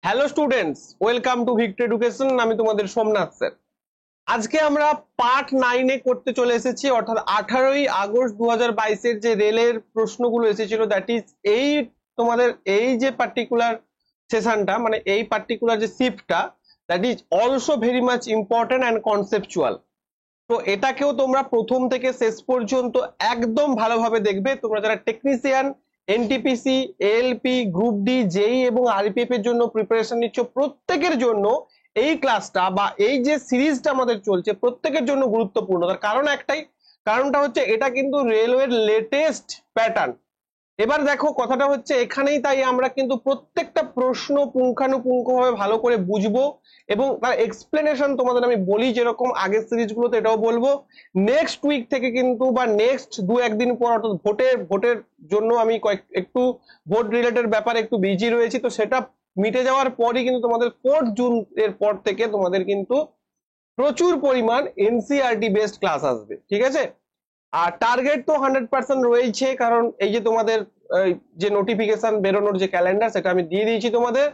Hello students, welcome to Victor education. আমি তোমাদের Somnath sir. আজকে আমরা পার্ট 9-এ করতে চলে এসেছি, অর্থাৎ 18ই আগস্ট 2022-এর যে রেলের প্রশ্নগুলো এসেছিল, দ্যাট ইজ এই তোমাদের এই যে পার্টিকুলার সেশনটা, মানে এই পার্টিকুলার যে শিফটটা, that is also very much important and conceptual. তো এটাকেও তোমরা প্রথম থেকে শেষ পর্যন্ত একদম ভালোভাবে দেখবে। তোমরা যারা technician, NTPC, ALP, group D, JE এবং আরপিএফ এর জন্য প্রিপারেশন নিচ্ছ, প্রত্যেকের জন্য এই ক্লাসটা বা এই যে সিরিজটা আমাদের চলছে প্রত্যেকের জন্য গুরুত্বপূর্ণ। তার কারণ একটাই, কারণটা হচ্ছে এটা কিন্তু রেলওয়ের লেটেস্ট প্যাটার্ন। এবার দেখো কথাটা হচ্ছে এখানেই, তাই আমরা কিন্তু প্রত্যেকটা প্রশ্ন পুঙ্খানুপুঙ্খভাবে ভালো করে বুঝবো এবং তার এক্সপ্লেনেশন তোমাদের আমি বলি, যেরকম আগের সিরিজগুলোতে এটাও বলবো। নেক্সট উইক থেকে কিন্তু বা নেক্সট দু একদিন পর, অর্থাৎ ভোটের জন্য আমি একটু ভোট রিলেটেড ব্যাপারে একটু বিজি রয়েছি, তো সেটা মিটে যাওয়ার পরই কিন্তু তোমাদের 4 জুন এর পর থেকে তোমাদের কিন্তু প্রচুর পরিমাণ এনসিআরটি বেসড ক্লাস আসবে, ঠিক আছে? আর টার্গেট তো 100% রয়েছে, কারণ এই যে তোমাদের যে নোটিফিকেশন বেরোনোর যে ক্যালেন্ডার, সেটা আমি দিয়ে দিয়েছি তোমাদের।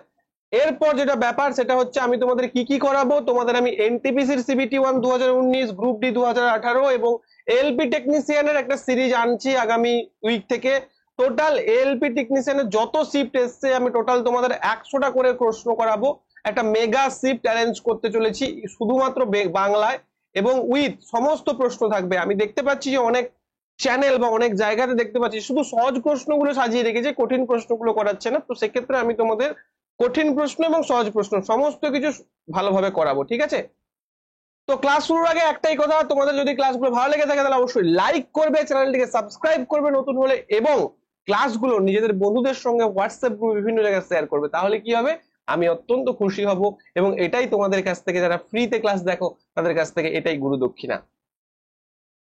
এরপর যেটা ব্যাপার সেটা হচ্ছে আমি তোমাদের কি কি করাবো। তোমাদের আমি এনটিপিসির সিবিটি 1 2019, গ্রুপ ডি 2018 এবং এলপি টেকনিশিয়ানের একটা সিরিজ আনছি আগামী উইক থেকে। টোটাল এলপি টেকনিশিয়ানের যত শিফট এসছে আমি টোটাল তোমাদের 100টা করে প্রশ্ন করাবো। একটা মেগা শিফট অ্যারেঞ্জ করতে চলেছি শুধুমাত্র বাংলায়, এবং উইথ সমস্ত প্রশ্ন থাকবে। আমি দেখতে পাচ্ছি যে অনেক চ্যানেল বা অনেক জায়গাতে দেখতে পাচ্ছি শুধু সহজ প্রশ্নগুলো সাজিয়ে রেখেছে, কঠিন প্রশ্নগুলো করাচ্ছে না। তো সেক্ষেত্রে আমি তোমাদের কঠিন প্রশ্ন এবং সহজ প্রশ্ন সমস্ত কিছু ভালোভাবে করাবো, ঠিক আছে? তো ক্লাস শুরুর আগে একটাই কথা, তোমাদের যদি ক্লাসগুলো ভালো লেগে থাকে তাহলে অবশ্যই লাইক করবে, চ্যানেলটিকে সাবস্ক্রাইব করবে নতুন হলে, এবং ক্লাসগুলো নিজেদের বন্ধুদের সঙ্গে হোয়াটসঅ্যাপ গ্রুপ বিভিন্ন জায়গায় শেয়ার করবে। তাহলে কি হবে, আমি অত্যন্ত খুশি হব, এবং এটাই তোমাদের কাছ থেকে, যারা ফ্রিতে ক্লাস দেখো তাদের কাছ থেকে এটাই গুরু দক্ষিণা।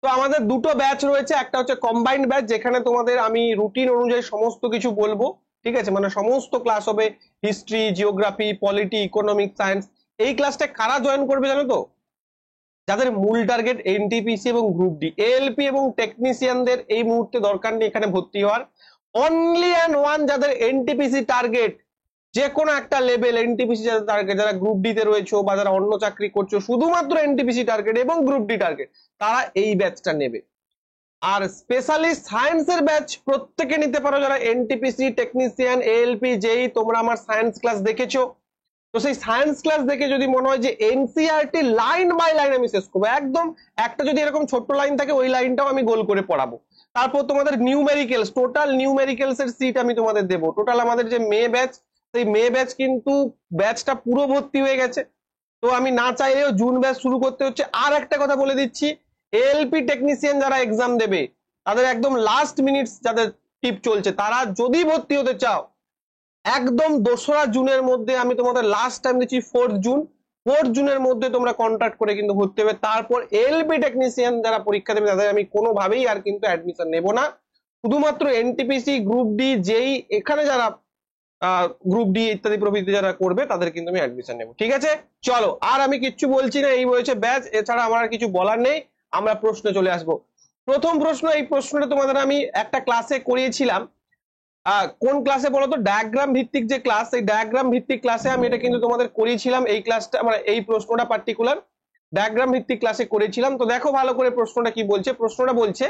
তো আমাদের দুটো ব্যাচ রয়েছে, একটা হচ্ছে কম্বাইন্ড ব্যাচ, যেখানে তোমাদের আমি রুটিন অনুযায়ী সমস্ত কিছু বলবো, ঠিক আছে? মানে সমস্ত ক্লাস হবে, history, geography, polity, economics, science. এই ক্লাসটা কারা জয়েন করবে জানো তো? যাদের মূল টার্গেট এনটিপিসি এবং গ্রুপ ডি। এএলপি এবং টেকনিশিয়ানদের এই মুহূর্তে দরকার নেই এখানে ভর্তি হওয়ার। অনলি অ্যান্ড ওয়ান যাদের এনটিপিসি টার্গেট, যে কোনো একটা লেভেল এনটিপিসি যাদের টার্গেট, যারা গ্রুপ ডি তে রয়েছে বা যারা অন্য চাকরি করছো, শুধুমাত্র এনটিপিসি টার্গেট এবং গ্রুপ ডি টার্গেট, তারা এই ব্যাচটা নেবে। আর স্পেশালি সায়েন্সের ব্যাচ প্রত্যেকে নিতে পারো, যারা এনটিপিসি, টেকনিশিয়ান, এএলপি, জেই। তোমরা আমার সায়েন্স ক্লাস দেখেছো, তো সেই সায়েন্স ক্লাস দেখে যদি মনে হয় যে এনসিআরটি লাইন বাই লাইন আমি শেষ করবো, একদম একটা যদি এরকম ছোট্ট লাইন থাকে ওই লাইনটাও আমি গোল করে পড়াবো। তারপর তোমাদের নিউমেরিক্যালস, টোটাল নিউমেরিক্যালস এর সিট আমি তোমাদের দেবো। টোটাল আমাদের যে মে ব্যাচ, সেই মে ব্যাচ কিন্তু ব্যাচটা পুরো ভর্তি হয়ে গেছে, তো আমি না চাইলেও জুন ব্যাচ শুরু করতে হচ্ছে। আর একটা কথা বলে দিচ্ছি, এএলপি টেকনিশিয়ান যারা এক্সাম দেবে তাদের একদম লাস্ট মিনিটস যাদের টিপ চলছে, তারা যদি ভর্তি হতে চাও একদম 2রা জুনের মধ্যে, আমি তোমাদের লাস্ট টাইম দিচ্ছি 4th জুন, 4th জুনের মধ্যে তোমরা কন্ট্যাক্ট করে কিন্তু ভর্তি হবে। তারপর এলপি টেকনিশিয়ান যারা পরীক্ষা দেবে তাদের আমি কোনোভাবেই আর কিন্তু অ্যাডমিশন নেব না, শুধুমাত্র এনটিপিসি, গ্রুপ ডি, জেই, এখানে যারা গ্রুপ ডি ইত্যাদি প্রভৃতি যারা করবে তাদের কিন্তু আমি অ্যাডমিশন নেব, ঠিক আছে? চলো, আর আমি কিচ্ছু বলছি না, এই হয়েছে ব্যাচ, এছাড়া আমার আর কিছু বলার নেই। আমরা প্রশ্নে চলে আসবো। প্রথম প্রশ্ন, এই প্রশ্নটা তোমাদের আমি একটা ক্লাসে করিয়েছিলাম। কোন ক্লাসে বলতো? ডায়াগ্রাম ভিত্তিক যে ক্লাস, এই ডায়াগ্রাম ভিত্তিক ক্লাসে আমি এটা কিন্তু তোমাদের করিয়েছিলাম। এই ক্লাসটা মানে এই প্রশ্নটা পার্টিকুলার ডায়াগ্রাম ভিত্তিক ক্লাসে করেছিলাম। তো দেখো ভালো করে প্রশ্নটা কি বলছে। প্রশ্নটা বলছে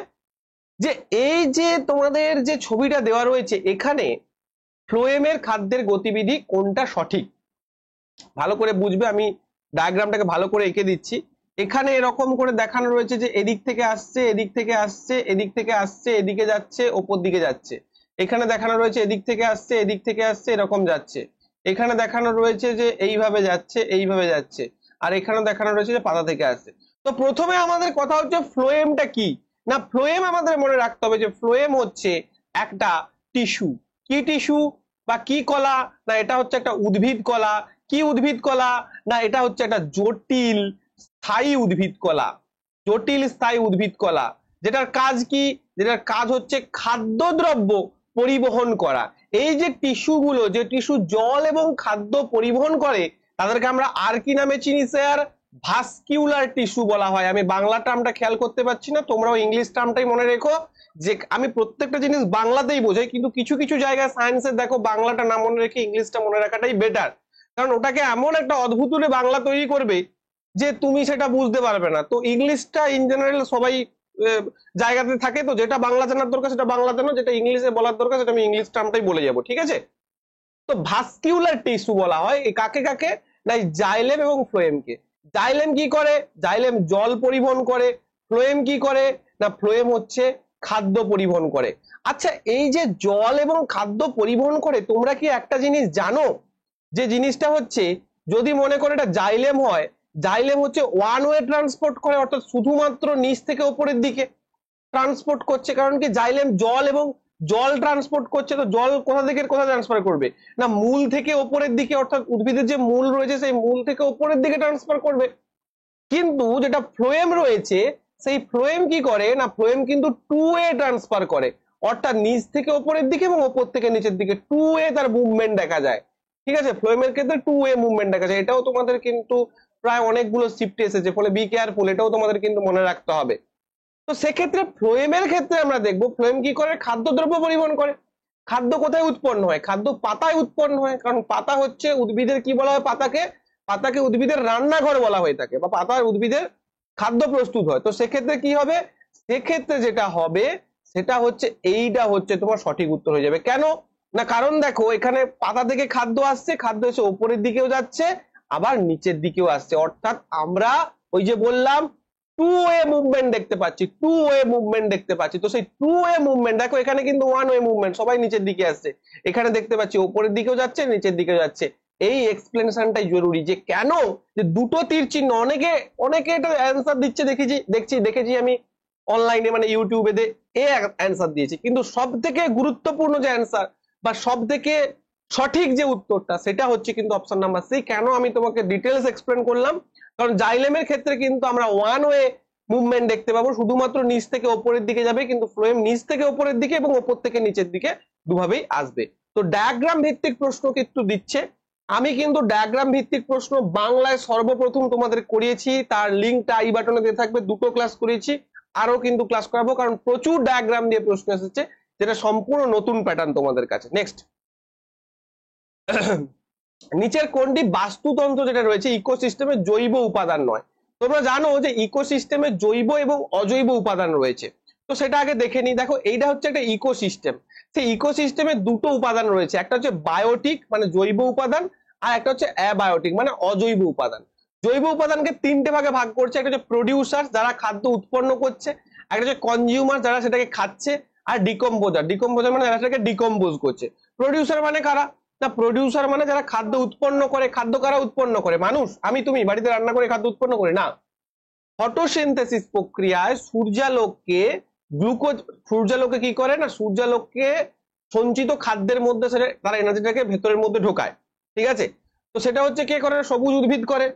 যে এই যে তোমাদের যে ছবিটা দেওয়া রয়েছে এখানে, ফ্লোয়েমের খাদ্যের গতিবিধি কোনটা সঠিক? ভালো করে বুঝবে, আমি ডায়াগ্রামটাকে ভালো করে এঁকে দিচ্ছি। এখানে এরকম করে দেখানো রয়েছে যে এদিক থেকে আসছে, এদিক থেকে আসছে, এদিক থেকে আসছে, এদিকে যাচ্ছে, ওপর দিকে যাচ্ছে। এখানে দেখানো রয়েছে এদিক থেকে আসছে, এদিক থেকে আসছে, এরকম যাচ্ছে। এখানে দেখানো রয়েছে যে এইভাবে যাচ্ছে, এইভাবে যাচ্ছে। আর এখানে দেখানো রয়েছে যে পাতা থেকে আসছে। তো প্রথমে আমাদের কথা হচ্ছে ফ্লোয়েমটা কি না। ফ্লোয়েম আমাদের মনে রাখতে হবে যে ফ্লোয়েম হচ্ছে একটা টিস্যু। কি টিস্যু বা কি কলা? না এটা হচ্ছে একটা উদ্ভিদ কলা। কি উদ্ভিদ কলা? না এটা হচ্ছে একটা জটিল স্থায়ী উদ্ভিদ কলা। জটিল স্থায়ী উদ্ভিদ কলা, যেটার কাজ কি? যেটার কাজ হচ্ছে খাদ্যদ্রব্য পরিবহন করা। এই যে টিস্যু গুলো, যে টিস্যু জল এবং খাদ্য পরিবহন করে, তাদেরকে আমরা আর কি নামে চিনি স্যার? ভাস্কিউলার টিস্যু বলা হয়। আমি বাংলা টার্মটা খেয়াল করতে পারছি না, তোমরাও ইংলিশ টার্মটাই মনে রেখো। যে আমি প্রত্যেকটা জিনিস বাংলাতেই বোঝাই, কিন্তু কিছু কিছু জায়গায় সায়েন্সের দেখো বাংলাটা না মনে রেখে ইংলিশটা মনে রাখাটাই বেটার। কারণ ওটাকে এমন একটা অদ্ভুতুরে বাংলা তৈরি করবে যে তুমি সেটা বুঝতে পারবে না। তো ইংলিশটা ইন জেনারেল সবাই জায়গাতে থাকে, তো যেটা বাংলা জানার দরকার সেটা বাংলা জানো, যেটা ইংলিশে বলার দরকার সেটা আমি ইংলিশ টার্মটাই বলে যাবো, ঠিক আছে? তো ভাস্কিউলার টিস্যু বলা হয় এই কাকে কাকে, না জাইলেম এবং ফ্লোয়েমকে। জাইলেম কি করে? জাইলেম জল পরিবহন করে। ফ্লোয়েম কি করে? না ফ্লোয়েম হচ্ছে খাদ্য পরিবহন করে। আচ্ছা, এই যে জল এবং খাদ্য পরিবহন করে, তোমরা কি একটা জিনিস জানো? যে জিনিসটা হচ্ছে, যদি মনে করে এটা জাইলেম হয়, জাইলেম হচ্ছে ওয়ান ওয়ে ট্রান্সপোর্ট করে, অর্থাৎ শুধুমাত্র নিচ থেকে উপরের দিকে ট্রান্সপোর্ট করছে। কারণ কি, জাইলেম জল এবং জল ট্রান্সপোর্ট করছে, তো জল কোথা থেকে কোথা ট্রান্সফার করবে? না মূল থেকে ওপরের দিকে, অর্থাৎ উদ্ভিদের যে মূল রয়েছে সেই মূল থেকে ওপরের দিকে ট্রান্সফার করবে। কিন্তু যেটা ফ্লোয়েম রয়েছে, সেই ফ্লোয়েম কি করে? না ফ্লোয়েম কিন্তু টু ওয়ে ট্রান্সফার করে, অর্থাৎ নিচ থেকে ওপরের দিকে এবং ওপর থেকে নিচের দিকে টু ওয়ে তার মুভমেন্ট দেখা যায়। ঠিক আছে, ফ্লোয়েমের ক্ষেত্রে টু ওয়ে মুভমেন্ট দেখা যায়। এটাও তোমাদের কিন্তু প্রায় অনেকগুলো শিফটে এসেছে, ফলে বি কেয়ারফুল, এটাও তোমাদের কিন্তু মনে রাখতে হবে। তো সেক্ষেত্রে ফ্লোয়েমের ক্ষেত্রে আমরা দেখবো ফ্লোয়েম কি করে? খাদ্যদ্রব্য পরিবহন করে। খাদ্য কোথায় উৎপন্ন হয়? খাদ্য পাতায় উৎপন্ন হয়, কারণ পাতা হচ্ছে উদ্ভিদের কি বলা হয় পাতাকে? পাতাকে উদ্ভিদের রান্নাঘর বলা হয়ে থাকে, বা পাতার উদ্ভিদের খাদ্য প্রস্তুত হয়। তো সেক্ষেত্রে কি হবে? সেক্ষেত্রে যেটা হবে সেটা হচ্ছে, এইটা হচ্ছে তোমার সঠিক উত্তর হয়ে যাবে। কেন? না কারণ দেখো, এখানে পাতা থেকে খাদ্য আসছে, খাদ্য এসে উপরের দিকেও যাচ্ছে, আবার নিচের দিকেও আসছে, অর্থাৎ আমরা ওই যে বললাম টু ওয়ে মুভমেন্ট দেখতে পাচ্ছি, টু ওয়ে মুভমেন্ট দেখতে পাচ্ছি। তো সেই টু ওয়ে মুভমেন্ট দেখো, এখানে কিন্তু ওয়ান ওয়ে মুভমেন্ট, সবাই নিচের দিকে আসছে, এখানে দেখতে পাচ্ছি উপরের দিকেও যাচ্ছে নিচের দিকেও যাচ্ছে। এই এক্সপ্লেনেশনটাই জরুরি, যে কেন যে দুটো তীর চিহ্ন। অনেকে অনেকে এটা অ্যান্সার দিচ্ছে, দেখেছি আমি অনলাইনে, মানে ইউটিউবে এ অ্যান্সার দিয়েছে, কিন্তু সব থেকে গুরুত্বপূর্ণ যে অ্যান্সার বা সব থেকে সঠিক যে উত্তরটা, সেটা হচ্ছে কিন্তু অপশন নাম্বার সি। কেন আমি তোমাকে ডিটেলস এক্সপ্লেন করলাম, কারণ জাইলেমের ক্ষেত্রে কিন্তু আমরা ওয়ান ওয়ে মুভমেন্ট দেখতে পাবো, শুধুমাত্র নিচ থেকে ওপরের দিকে যাবে, কিন্তু ফ্লোয়েম নিচ থেকে ওপরের দিকে এবং ওপর থেকে নিচের দিকে দুভাবেই আসবে। তো ডায়াগ্রাম ভিত্তিক প্রশ্ন কিন্তু দিচ্ছে, আমি কিন্তু ডায়াগ্রাম ভিত্তিক প্রশ্ন বাংলায় সর্বপ্রথম তোমাদের করিয়েছি, তার লিঙ্কটা আই বাটনে দিয়ে থাকবে। দুটো ক্লাস করিয়েছি, আরো কিন্তু ক্লাস করাবো, কারণ প্রচুর ডায়াগ্রাম দিয়ে প্রশ্ন এসেছে, যেটা সম্পূর্ণ নতুন প্যাটার্ন তোমাদের কাছে। নেক্সট, নিচের কোনটি বাস্তুতন্ত্র যেটা রয়েছে ইকোসিস্টেমের জৈব উপাদান নয়? তোমরা জানো যে ইকোসিস্টেমে জৈব এবং অজৈব উপাদান রয়েছে, তো সেটা আগে দেখে নিই। দেখো, এইটা হচ্ছে একটা ইকোসিস্টেম, সেই ইকোসিস্টেমে দুটো উপাদান রয়েছে, একটা হচ্ছে বায়োটিক মানে জৈব উপাদান, আর একটা হচ্ছে অ্যাবায়োটিক মানে অজৈব উপাদান। জৈব উপাদানকে তিনটে ভাগে ভাগ করছে, একটা হচ্ছে প্রডিউসার যারা খাদ্য উৎপন্ন করছে, একটা হচ্ছে কনজিউমার যারা সেটাকে খাচ্ছে, আর ডিকম্পোজার, ডিকম্পোজার মানে যারা সেটাকে ডিকম্পোজ করছে। প্রডিউসার মানে কারা? না প্রডিউসার মানে যারা খাদ্য উৎপন্ন করে। খাদ্য কারা উৎপন্ন করে? মানুষ, আমি তুমি বাড়িতে রান্না করে খাদ্য উৎপন্ন করে না। ফটোসিনথেসিস প্রক্রিয়ায় সূর্যালোককে গ্লুকোজ, সূর্যালোকে কি করে না সূর্যালোককে সঞ্চিত খাদ্যের মধ্যে সেটা তারা এনার্জিটাকে ভেতরের মধ্যে ঢোকায়, ঠিক আছে? তো সেটা হচ্ছে কে করে? সবুজ উদ্ভিদ করে।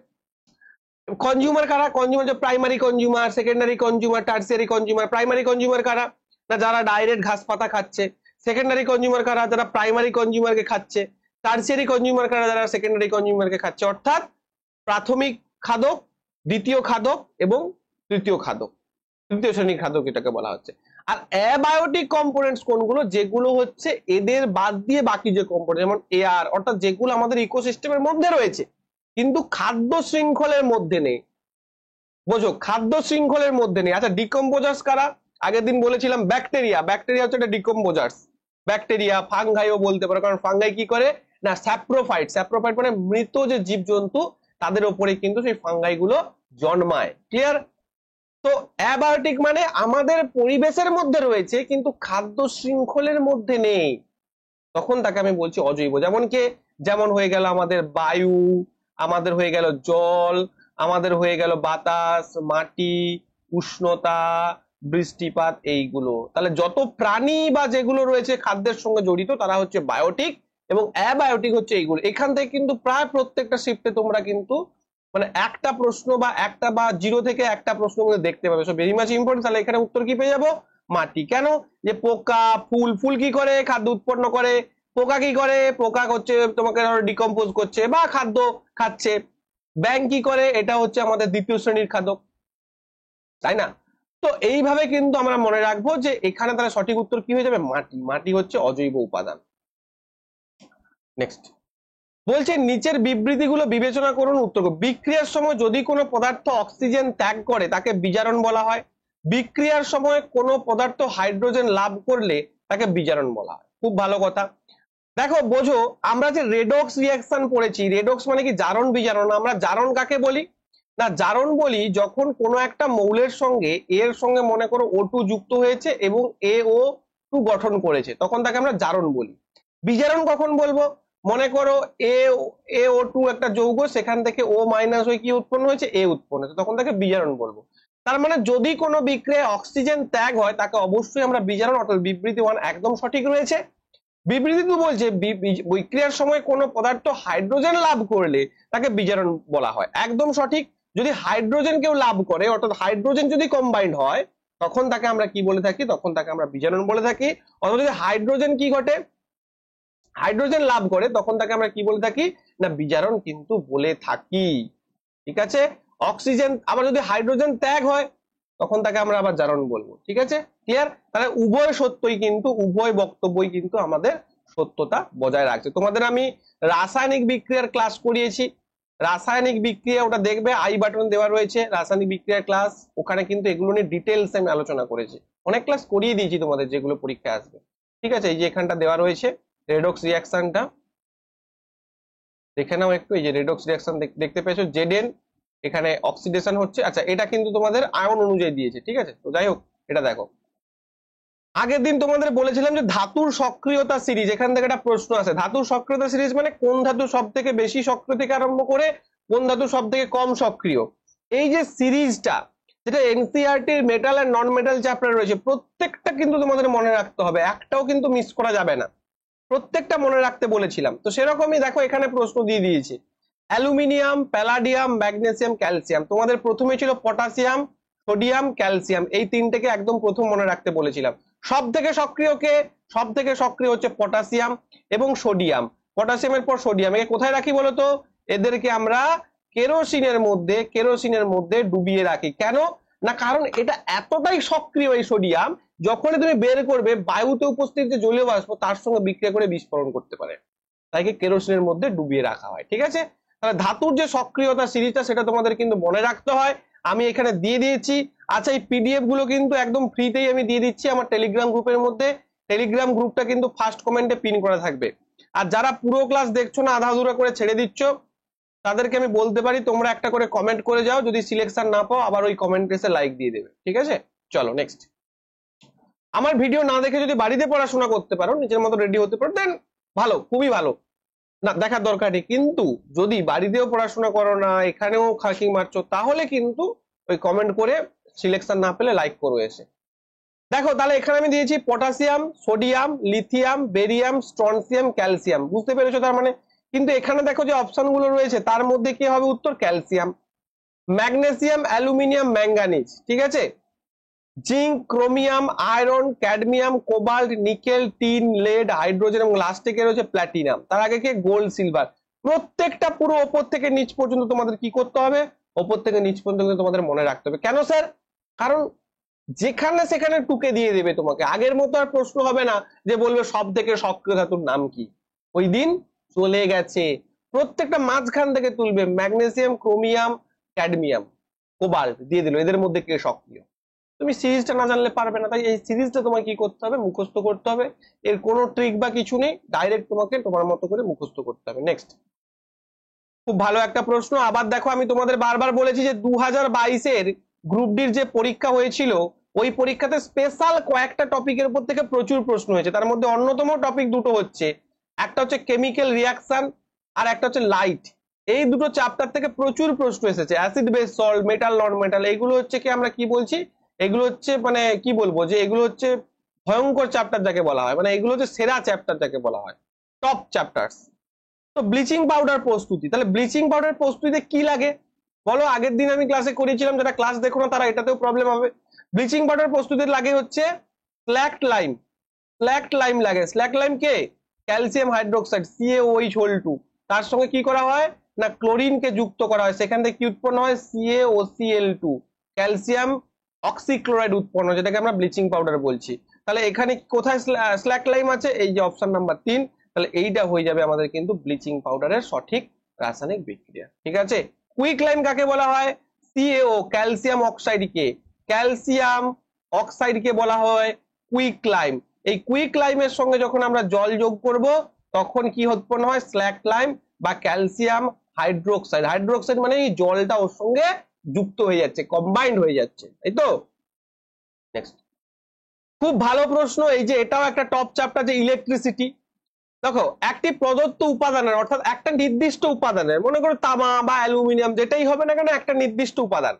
কনজিউমার কারা? কনজিউমার যে primary consumer, secondary consumer, tertiary consumer. Primary consumer কারা? না যারা ডাইরেক্ট ঘাস পাতা খাচ্ছে। সেকেন্ডারি কনজিউমার কারা? যারা প্রাইমারি কনজিউমারকে খাচ্ছে। টার্সিয়ারি কনজিউমার কারা? যারা সেকেন্ডারি কনজিউমারকে খাচ্ছে। অর্থাৎ প্রাথমিক খাদক, দ্বিতীয় খাদক এবং তৃতীয় খাদক, তৃতীয় শ্রেণীর খাদক এটাকে বলা হচ্ছে। আর অ্যাবায়োটিক কম্পোনেন্টস কোনগুলো? যেগুলো হচ্ছে এদের বাদ দিয়ে বাকি যে কম্পোনেন্ট, যেমন এয়ার, অর্থাৎ যেগুলো আমাদের ইকোসিস্টেমের মধ্যে রয়েছে কিন্তু খাদ্য শৃঙ্খলের মধ্যে নেই। বোঝো, খাদ্য শৃঙ্খলের মধ্যে নেই। আচ্ছা, ডিকম্পোজার্স কারা? আগের দিন বলেছিলাম ব্যাকটেরিয়া। ব্যাকটেরিয়া হচ্ছে একটা ডিকম্পোজার্স। ব্যাকটেরিয়া, ফাঙ্গাইও বলতে পারো, কারণ ফাঙ্গাই কি করে না স্যাপ্রোফাইট, স্যাপ্রোফাইট মানে মৃত যে জীবজন্তু তাদের উপরে কিন্তু সেই ফাঙ্গাই গুলো জন্মায়। ক্লিয়ার? তো অ্যাবায়োটিক মানে আমাদের পরিবেশের মধ্যে রয়েছে কিন্তু খাদ্য শৃঙ্খলের মধ্যে নেই, তখন তাকে আমি বলছি অজৈব। যেমন কে? যেমন হয়ে গেল আমাদের বায়ু, আমাদের হয়ে গেল জল, আমাদের হয়ে গেল বাতাস, মাটি, উষ্ণতা, বৃষ্টিপাত, এইগুলো। তাহলে যত প্রাণী বা যেগুলো রয়েছে খাদ্যের সঙ্গে জড়িত তারা হচ্ছে বায়োটিক, এবং অ্যাবায়োটিক হচ্ছে এইগুলো। এখান থেকে কিন্তু প্রায় প্রত্যেকটা শিফটে তোমরা কিন্তু মানে একটা প্রশ্ন বা একটা বা জিরো থেকে একটা প্রশ্ন করে দেখতে পাবে, সো ভেরি মাচ ইম্পর্টেন্ট। তাহলে এখানে উত্তর কি পেয়ে যাবো? মাটি। কেন? যে পোকা, ফুল, ফুল কি করে? খাদ্য উৎপন্ন করে। পোকা কি করে? পোকা হচ্ছে তোমাকে ডিকম্পোজ করছে বা খাদ্য খাচ্ছে। ব্যাং কি করে? এটা হচ্ছে আমাদের দ্বিতীয় শ্রেণীর খাদক, তাই না? তো এইভাবে কিন্তু আমরা মনে রাখবো যে এখানে তাহলে সঠিক উত্তর কি হয়ে যাবে? মাটি। মাটি হচ্ছে অজৈব উপাদান। নেক্সট, বলছে নিচের বিবৃতিগুলো বিবেচনা করুন, উত্তর করুন। বিক্রিয়ার সময় যদি কোনো পদার্থ অক্সিজেন ত্যাগ করে তাকে বিজারণ বলা হয়। বিক্রিয়ার সময় কোনো পদার্থ হাইড্রোজেন লাভ করলে তাকে বিজারণ বলা হয়। খুব ভালো কথা। দেখো বোঝো, আমরা যে রেডক্স রিয়াকশন পড়েছি, রেডক্স মানে কি জারণ বিজারণ। আমরা জারণ কাকে বলি না, জারণ বলি যখন কোনো একটা মৌলের সঙ্গে এর সঙ্গে মনে করো O2 যুক্ত হয়েছে এবং AO2 গঠন করেছে, তখন তাকে আমরা জারণ বলি। বিজারণ কখন বলবো, মনে করো AO2 একটা যৌগ, সেখান থেকে O মাইনাস হয়ে কি উৎপন্ন হয়েছে, A উৎপন্ন হয়েছে, তখন তাকে বিজারণ বলবো। তার মানে যদি কোনো বিক্রিয়ায় অক্সিজেন ত্যাগ হয় তাকে অবশ্যই আমরা বিজারণ, অর্থাৎ বিবৃতি 1 একদম সঠিক রয়েছে। বিবৃতি 2 বলছে বিক্রিয়ার সময় কোনো পদার্থ হাইড্রোজেন লাভ করলে তাকে বিজারণ বলা হয়, একদম সঠিক। যদি হাইড্রোজেন কেউ লাভ করে, অর্থাৎ হাইড্রোজেন যদি কম্বাইন্ড হয়, তখন তাকে আমরা কি বলে থাকি, তখন তাকে আমরা বিজারণ বলে থাকি। অথবা যদি হাইড্রোজেন কি ঘটে, হাইড্রোজেন লাভ করে, তখন তাকে আমরা কি বলে থাকি না বিজারণ কিন্তু বলে থাকি। ঠিক আছে, অক্সিজেন আবার যদি হাইড্রোজেন ত্যাগ হয় তখন তাকে আমরা আবার জারণ বলবো। ঠিক আছে, ক্লিয়ার? তাহলে উভয় সত্যই কিন্তু, উভয় বক্তব্যই কিন্তু আমাদের সত্যতা বজায় রাখছে। তোমাদের আমি রাসায়নিক বিক্রিয়ার ক্লাস করিয়েছি, রাসায়নিক বিক্রিয়া ওটা দেখবে, আই বাটন দেওয়া রয়েছে, রাসায়নিক বিক্রিয়ার ক্লাস, ওখানে কিন্তু এগুলো নিয়ে ডিটেলস আমি আলোচনা করেছি, অনেক ক্লাস করিয়ে দিয়েছি তোমাদের, যেগুলো পরীক্ষায় আসবে। ঠিক আছে, এই যে এখানটা দেওয়া রয়েছে রেডক্স রিয়াকশনটা, দেখে নাও একটু। এই যে রেডক্স রিয়াকশন দেখতে পেয়েছো, জেডেন এখানে অক্সিডেশন হচ্ছে। আচ্ছা, এটা কিন্তু তোমাদের আয়ন অনুযায়ী দিয়েছে। ঠিক আছে, তো যাই হোক, এটা দেখো, আগের দিন তোমাদের বলেছিলাম যে ধাতুর সক্রিয়তা সিরিজ, এখান থেকে একটা প্রশ্ন আছে। ধাতুর সক্রিয়তা সিরিজ মানে কোন ধাতু সব থেকে বেশি সক্রিয় থেকে আরম্ভ করে কোন ধাতু সব থেকে কম সক্রিয়, এই যে সিরিজটা, যেটা এনসিইআরটির metal and non metal chapter রয়েছে, প্রত্যেকটা কিন্তু তোমাদের মনে রাখতে হবে, একটাও কিন্তু মিস করা যাবে না, প্রত্যেকটা মনে রাখতে বলেছিলাম। তো সেরকমই দেখো এখানে প্রশ্ন দিয়ে দিয়েছে, অ্যালুমিনিয়াম, প্যালাডিয়াম, ম্যাগনেসিয়াম, ক্যালসিয়াম। তোমাদের প্রথমে ছিল পটাশিয়াম, সোডিয়াম, ক্যালসিয়াম, এই তিনটেকে একদম প্রথম মনে রাখতে বলেছিলাম। সব থেকে সক্রিয় কে, সব থেকে সক্রিয় হচ্ছে পটাশিয়াম এবং সোডিয়াম। পটাশিয়ামের পর সোডিয়াম, একে কোথায় রাখি বলতো, এদেরকে আমরা কেরোসিনের মধ্যে ডুবিয়ে রাখি। কেন না, কারণ এটা এতটাই সক্রিয় এই সোডিয়াম, যখনই তুমি বের করবে বায়ুতে উপস্থিত যে জলীয় বাষ্প তার সঙ্গে বিক্রিয়া করে বিস্ফোরণ করতে পারে, তাই কেরোসিনের মধ্যে ডুবিয়ে রাখা হয়। ঠিক আছে, তাহলে ধাতুর যে সক্রিয়তা সিরিজটা সেটা তোমাদের কিন্তু মনে রাখতে হয়, আমি এখানে দিয়ে দিয়েছি। আচ্ছা, এই পিডিএফ গুলো কিন্তু একদম ফ্রিতেই আমি দিয়ে দিচ্ছি আমার টেলিগ্রাম গ্রুপের মধ্যে, টেলিগ্রাম গ্রুপটা কিন্তু ফার্স্ট কমেন্টে পিন করা থাকবে। আর যারা পুরো ক্লাস দেখছো না, আধা আধুরা করে ছেড়ে দিচ্ছ, তাদেরকে আমি বলতে পারি তোমরা একটা করে কমেন্ট করে যাও, যদি সিলেকশন না পাও আবার ওই কমেন্ট এসে লাইক দিয়ে দেবে। ঠিক আছে, চলো নেক্সট। আমার ভিডিও না দেখে যদি বাড়িতে পড়াশোনা করতে পারো, নিজের মতো রেডি হতে পারো, দেন ভালো, খুবই ভালো, না দেখার দরকার নেই। কিন্তু যদি বাড়িতেও পড়াশোনা করো না, এখানেও খাকি মারছো, তাহলে কিন্তু ওই কমেন্ট করে সিলেকশন না পেলে লাইক করো এসে। দেখো তাহলে এখানে আমি দিয়েছি potassium, sodium, lithium, barium, strontium, calcium, বুঝতে পেরেছো তার মানে। কিন্তু এখানে দেখো যে অপশন গুলো রয়েছে তার মধ্যে কি হবে উত্তর, ক্যালসিয়াম। Magnesium, aluminium, manganese. ঠিক আছে, zinc, chromium, iron, cadmium, cobalt, nickel, tin, lead, hydrogen এবং লাস্টে কে রয়েছে প্ল্যাটিনাম, তার আগে কে গোল্ড, সিলভার। প্রত্যেকটা পুরো ওপর থেকে নিচ পর্যন্ত তোমাদের কি করতে হবে, ওপর থেকে নিচ পর্যন্ত তোমাদের মনে রাখতে হবে। কেন স্যার, কারণ যেখানে সেখানে টুকে দিয়ে দেবে তোমাকে, আগের মতো আর প্রশ্ন হবে না যে বলবে সব থেকে সক্রিয় ধাতুর নাম কি, ওই দিন চলে গেছে। প্রত্যেকটা মাঝখান থেকে তুলবে, ম্যাগনেসিয়াম, ক্রোমিয়াম, ক্যাডমিয়াম, কোবাল্ট দিয়ে দিল, এদের মধ্যে কে সক্রিয়। তুমি সিরিজটা না জানলে পারবে না, তাই এই সিরিজটা তোমাকে কি করতে হবে, মুখস্থ করতে হবে। এর কোনো ট্রিক বা কিছু নেই, ডাইরেক্ট তোমাকে তোমার মতো করে মুখস্থ করতে হবে। নেক্সট, খুব ভালো একটা প্রশ্ন। আবার দেখো, আমি তোমাদের বারবার বলেছি যে 2022-এর গ্রুপ ডির যে পরীক্ষা হয়েছিল, ওই পরীক্ষাতে স্পেশাল কয়েকটা টপিকের উপর থেকে প্রচুর প্রশ্ন হয়েছে। তার মধ্যে অন্যতম টপিক দুটো হচ্ছে, একটা হচ্ছে কেমিক্যাল রিয়াকশন আর একটা হচ্ছে লাইট। এই দুটো চ্যাপ্টার থেকে প্রচুর প্রশ্ন এসেছে। অ্যাসিড বেস সল্ট, মেটাল নন মেটাল, এইগুলো হচ্ছে কি আমরা কি বলছি, এগুলো হচ্ছে মানে কি বলবো, যে এগুলো হচ্ছে ভয়ঙ্কর চ্যাপ্টার যাকে বলা হয়, মানে এগুলো হচ্ছে সেরা চ্যাপ্টার যাকে বলা হয়, টপ চ্যাপ্টার্স। তো ব্লিচিং পাউডার প্রস্তুতি, তাহলে ব্লিচিং পাউডার প্রস্তুতিতে কি লাগে বলো, আগের দিন আমি ক্লাসে করেছিলাম, যারা ক্লাস দেখো না তারা এটাতেও প্রবলেম হবে। ব্লিচিং পাউডার প্রস্তুতিতে লাগে হচ্ছে স্ল্যাকড লাইম, স্ল্যাকড লাইম লাগে। স্ল্যাকড লাইম কে, ক্যালসিয়াম হাইড্রোক্সাইড, CaOH2, তার সঙ্গে কি করা হয় না ক্লোরিনকে যুক্ত করা হয়, সেখান থেকে কি উৎপন্ন হয়, CaOCl2, ক্যালসিয়াম অক্সিক্লোরাইড উৎপন্ন, যেটাকে আমরা ব্লিচিং পাউডার বলছি। তাহলে এখানে কোথায় স্ল্যাক লাইম আছে, এই যে অপশন নাম্বার 3, তাহলে এইটা হয়ে যাবে আমাদের কিন্তু ব্লিচিং পাউডারের সঠিক রাসায়নিক বিক্রিয়া। ঠিক আছে, কুইকলাইম কাকে বলা হয়? CaO ক্যালসিয়াম অক্সাইডকে, ক্যালসিয়াম অক্সাইডকে বলা হয় কুইকলাইম। এই কুইকলাইমের সঙ্গে যখন আমরা জল যোগ করব তখন কি উৎপন্ন হয়? স্ল্যাকলাইম বা ক্যালসিয়াম হাইড্রোক্সাইড। হাইড্রোক্সাইড মানে এই জলটা ওর সঙ্গে যুক্ত হয়ে যাচ্ছে, কম্বাইন্ড হয়ে যাচ্ছে, তাই তো? নেক্সট, খুব ভালো প্রশ্ন এই যে, এটাও একটা টপ চ্যাপ্টার, যে ইলেকট্রিসিটি। দেখো, একটি প্রদত্ত উপাদানের, অর্থাৎ একটা নির্দিষ্ট উপাদানের, মনে করো তামা বা অ্যালুমিনিয়াম যেটাই হবে না কেন, একটা নির্দিষ্ট উপাদান,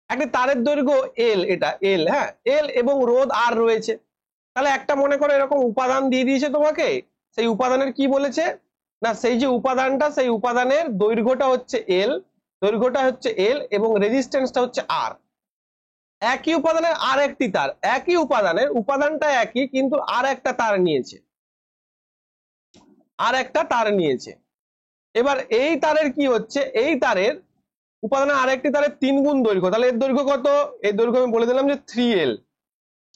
একটি তারের দৈর্ঘ্য এল, এটা এল, হ্যাঁ এল, এবং রোধ আর রয়েছে। তাহলে একটা মনে করো এরকম উপাদান দিয়ে দিয়েছে তোমাকে, সেই উপাদানের কি বলেছে না, সেই যে উপাদানটা, সেই উপাদানের দৈর্ঘ্যটা হচ্ছে এল, দৈর্ঘ্যটা হচ্ছে এল এবং রেজিস্ট্যান্সটা হচ্ছে আর। একই উপাদানের আর একটি তার, একই উপাদানের, উপাদানটা একই কিন্তু আর একটা তার নিয়েছে, আর একটা তার নিয়েছে। এবার এই তারের কি হচ্ছে, এই তারের উপাদানের আরেকটি তারের 3 গুণ দৈর্ঘ্য, তাহলে এর দৈর্ঘ্য কত? এর দৈর্ঘ্য আমি বলে দিলাম যে 3L,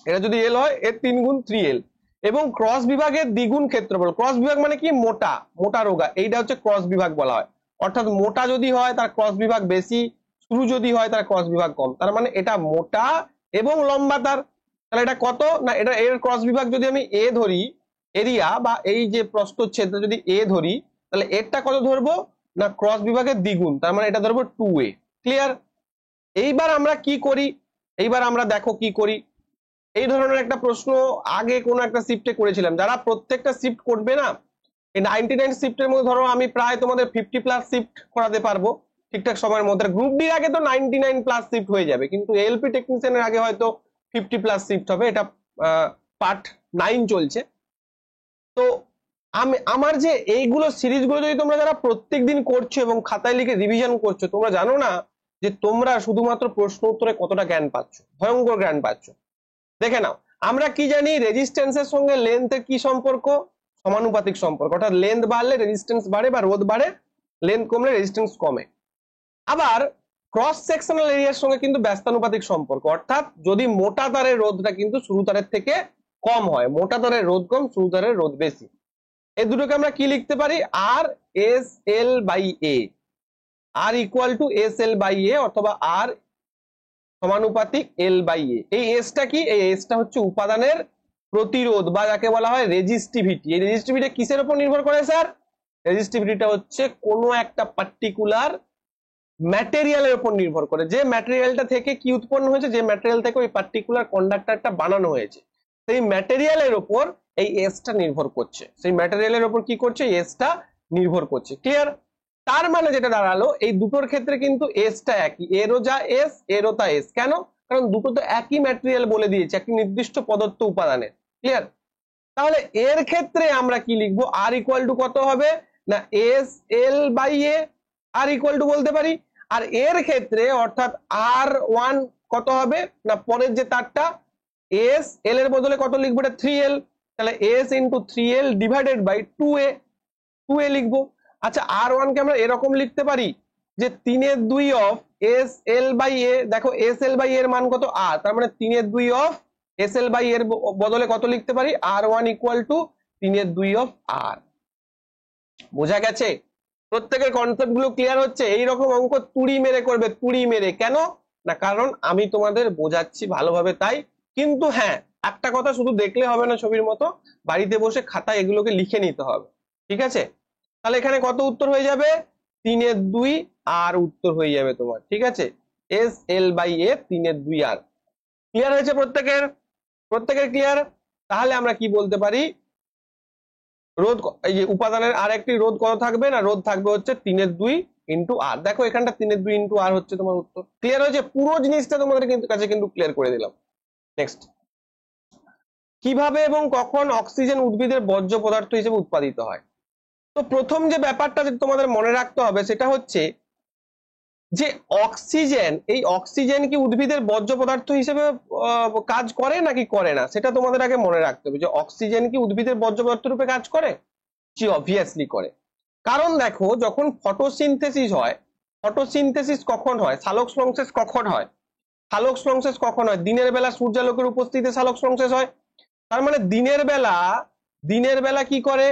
এটা যদি এল হয় এর 3 গুণ 3L, এবং ক্রস বিভাগের দ্বিগুণ ক্ষেত্রফল। ক্রস বিভাগ মানে কি? মোটা, মোটা রোগা, এইটা হচ্ছে ক্রস বিভাগ বলা হয়। অর্থাৎ মোটা যদি হয় তার ক্রস বিভাগ বেশি, সরু যদি হয় তার ক্রস বিভাগ কম। তার মানে এটা মোটা এবং লম্বা তার। তাহলে এটা কত না, এটা এর ক্রস বিভাগ যদি আমি এ ধরি, এরিয়া বা এই যে প্রস্থচ্ছেদ যদি এ ধরি, তাহলে এরটা কত ধরবো না, ক্রস বিভাগের দ্বিগুণ, তার মানে এটা ধরবো 2A। ক্লিয়ার? এইবার আমরা কি করি, এইবার আমরা দেখো কি করি। এই ধরনের একটা প্রশ্ন আগে কোনো একটা শিফটে করেছিলাম, যারা প্রত্যেকটা শিফট করবে না, এই 99 শিফটের মধ্যে ধরো আমি প্রায় তোমাদের 50+ শিফট করাতে পারবো ঠিকঠাক সময়ের মধ্যে। গ্রুপ ডির আগে তো 99+ শিফট হয়ে যাবে, কিন্তু এলপি টেকনিশিয়ানের আগে হয়তো 50+ শিফট হবে। এটা পার্ট 9 চলছে। তো আমি আমার যে এইগুলো সিরিজগুলো যদি তোমরা যারা প্রত্যেকদিন করছো এবং খাতায় লিখে রিভিশন করছো, তোমরা জানো না যে তোমরা শুধুমাত্র প্রশ্ন উত্তরে কতটা জ্ঞান পাচ্ছ, ভয়ঙ্কর জ্ঞান পাচ্ছ। দেখে নাও, আমরা কি জানি রেজিস্ট্যান্সের সঙ্গে লেন্থের কি সম্পর্ক? সমানুপাতিক সম্পর্ক, অর্থাৎ লেন্থ বাড়লে রেজিস্ট্যান্স বাড়ে বা রোধ বাড়ে, লেন্থ কমলে রেজিস্ট্যান্স কমে। আবার ক্রস সেকশনাল এরিয়ার সঙ্গে কিন্তু ব্যস্তানুপাতিক সম্পর্ক, অর্থাৎ যদি মোটা তারের রোধটা কিন্তু সরু তারের থেকে কম হয়, মোটা তারের রোধ কম, সরু তারের রোধ বেশি। এই দুটোকে আমরা কি লিখতে পারি? R S L by A, R equal to S L by A, অথবা আর সমানুপাতিক এল বাই এ। এই এসটা কি? এই এসটা হচ্ছে উপাদানের প্রতিরোধ বা যাকে বলা হয় রেজিস্টিভিটি। এই রেজিস্টিভিটি কিসের উপর নির্ভর করে স্যার? রেজিস্টিভিটিটা হচ্ছে কোনো একটা পার্টিকুলার ম্যাটেরিয়ালের উপর নির্ভর করে, যে ম্যাটেরিয়ালটা থেকে কি উৎপন্ন হয়েছে, যে ম্যাটেরিয়াল থেকে ওই পার্টিকুলার কন্ডাক্টরটা বানানো হয়েছে, সেই ম্যাটেরিয়ালের উপর এই এসটা নির্ভর করছে, সেই ম্যাটেরিয়ালের উপর কি করছে? এসটা নির্ভর করছে। ক্লিয়ার? তার মানে যেটা দাঁড়ালো, এই দুটোর ক্ষেত্রে কিন্তু এসটা একই, এরও যা এস এরও তা এস। কেন? কারণ দুটো তো একই ম্যাটেরিয়াল বলে দিয়েছে, একটি নির্দিষ্ট প্রদত্ত উপাদানের। ক্লিয়ার? তাহলে এর ক্ষেত্রে আমরা কি লিখবো? আর ইকুয়াল টু কত হবে না, S L by A, R equal to বলতে পারি। আর এর ক্ষেত্রে অর্থাৎ R1 কত হবে না, পরের যে তারটা এস এল এর বদলে কত লিখবো? এটা 3L, তাহলে S into 3L divided by 2A, 2A লিখবো। আচ্ছা, R1 কে আমরা এরকম লিখতে পারি যে 3/2 অফ এস এল বাই এ। দেখো এস এল বাই এর মান কত? আর, তার মানে 3/2 অফ এস এল বাই এর বদলে কত লিখতে পারি? R1 ইকুয়াল টু 3/2 অফ আর। বোঝা গেছে? প্রত্যেকের কনসেপ্ট গুলো ক্লিয়ার হচ্ছে? এইরকম অঙ্ক তুড়ি মেরে করবে, তুড়ি মেরে। কেন না, কারণ আমি তোমাদের বোঝাচ্ছি ভালোভাবে তাই। কিন্তু হ্যাঁ, একটা কথা, শুধু দেখলে হবে না ছবির মতো, বাড়িতে বসে খাতায় এগুলোকে লিখে নিতে হবে। ঠিক আছে? তাহলে এখানে কত উত্তর হয়ে যাবে? 3/2 আর উত্তর হয়ে যাবে তোমার। ঠিক আছে? এস এল বাই এ 3/2 আর। ক্লিয়ার হয়েছে প্রত্যেকের? প্রত্যেকের ক্লিয়ার? তাহলে আমরা কি বলতে পারি? রোধ, এই যে উপাদানের আর একটি রোধ কত থাকবে না, রোধ থাকবে হচ্ছে 3/2 ইন্টু আর। দেখো এখানটা 3/2 ইন্টু আর হচ্ছে তোমার উত্তর। ক্লিয়ার হয়েছে? পুরো জিনিসটা তোমাদের কাছে কিন্তু ক্লিয়ার করে দিলাম। নেক্সট, কিভাবে এবং কখন অক্সিজেন উদ্ভিদের বর্জ্য পদার্থ হিসেবে উৎপাদিত হয়? তো প্রথম যে ব্যাপারটা তোমাদের মনে রাখতে হবে সেটা হচ্ছে যে অক্সিজেন, এই অক্সিজেন কি উদ্ভিদের বর্জ্য পদার্থ হিসেবে কাজ করে নাকি করে না, সেটা তোমাদের আগে মনে রাখতে হবে। যে অক্সিজেন কি উদ্ভিদের বর্জ্য পদার্থ রূপে কাজ করে? জি, অবভিয়াসলি করে। কারণ দেখো, যখন ফটোসিনথেসিস হয়, ফটোসিনথেসিস কখন হয়? সালোক সংশ্লেষ কখন হয়? সালোক সংশ্লেষ কখন হয়? দিনের বেলা সূর্যালোকের উপস্থিতিতে সালোক সংশ্লেষ হয়। তার মানে দিনের বেলা কি করে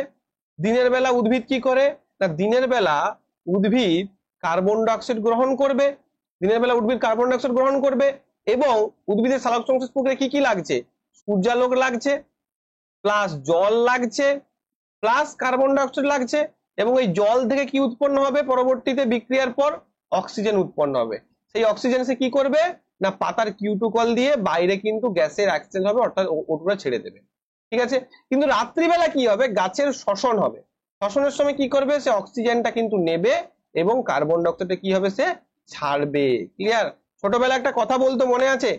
দিনের বেলা উদ্ভিদ কি করে না, দিনের বেলা উদ্ভিদ কার্বন ডাইঅক্সাইড গ্রহণ করবে, দিনের বেলা উদ্ভিদ কার্বন ডাইঅক্সাইড গ্রহণ করবে এবং উদ্ভিদের সালোক সংশ্লেষ প্রক্রিয়া কি কি লাগছে, সূর্যালোক লাগছে, প্লাস জল লাগছে, প্লাস কার্বন ডাইঅক্সাইড লাগছে, এবং এই জল থেকে কি উৎপন্ন হবে, পরবর্তীতে বিক্রিয়ার পর অক্সিজেন উৎপন্ন হবে। সেই অক্সিজেন সে কি করবে না, পাতার কিউ2 কল দিয়ে বাইরে কিন্তু গ্যাসের এক্সচেঞ্জ হবে, অর্থাৎ ওটা ছেড়ে দেবে। ঠিক আছে, কিন্তু রাত্রিবেলা কি হবে, গাছের শ্বসন হবে। শ্বসনের সময় কি করবে, সে অক্সিজেনটা কিন্তু নেবে এবং কার্বন ডাইঅক্সাইডটা কি হবে, সে ছাড়বে। ক্লিয়ার? ছোটবেলা একটা কথা বলতো মনে আছে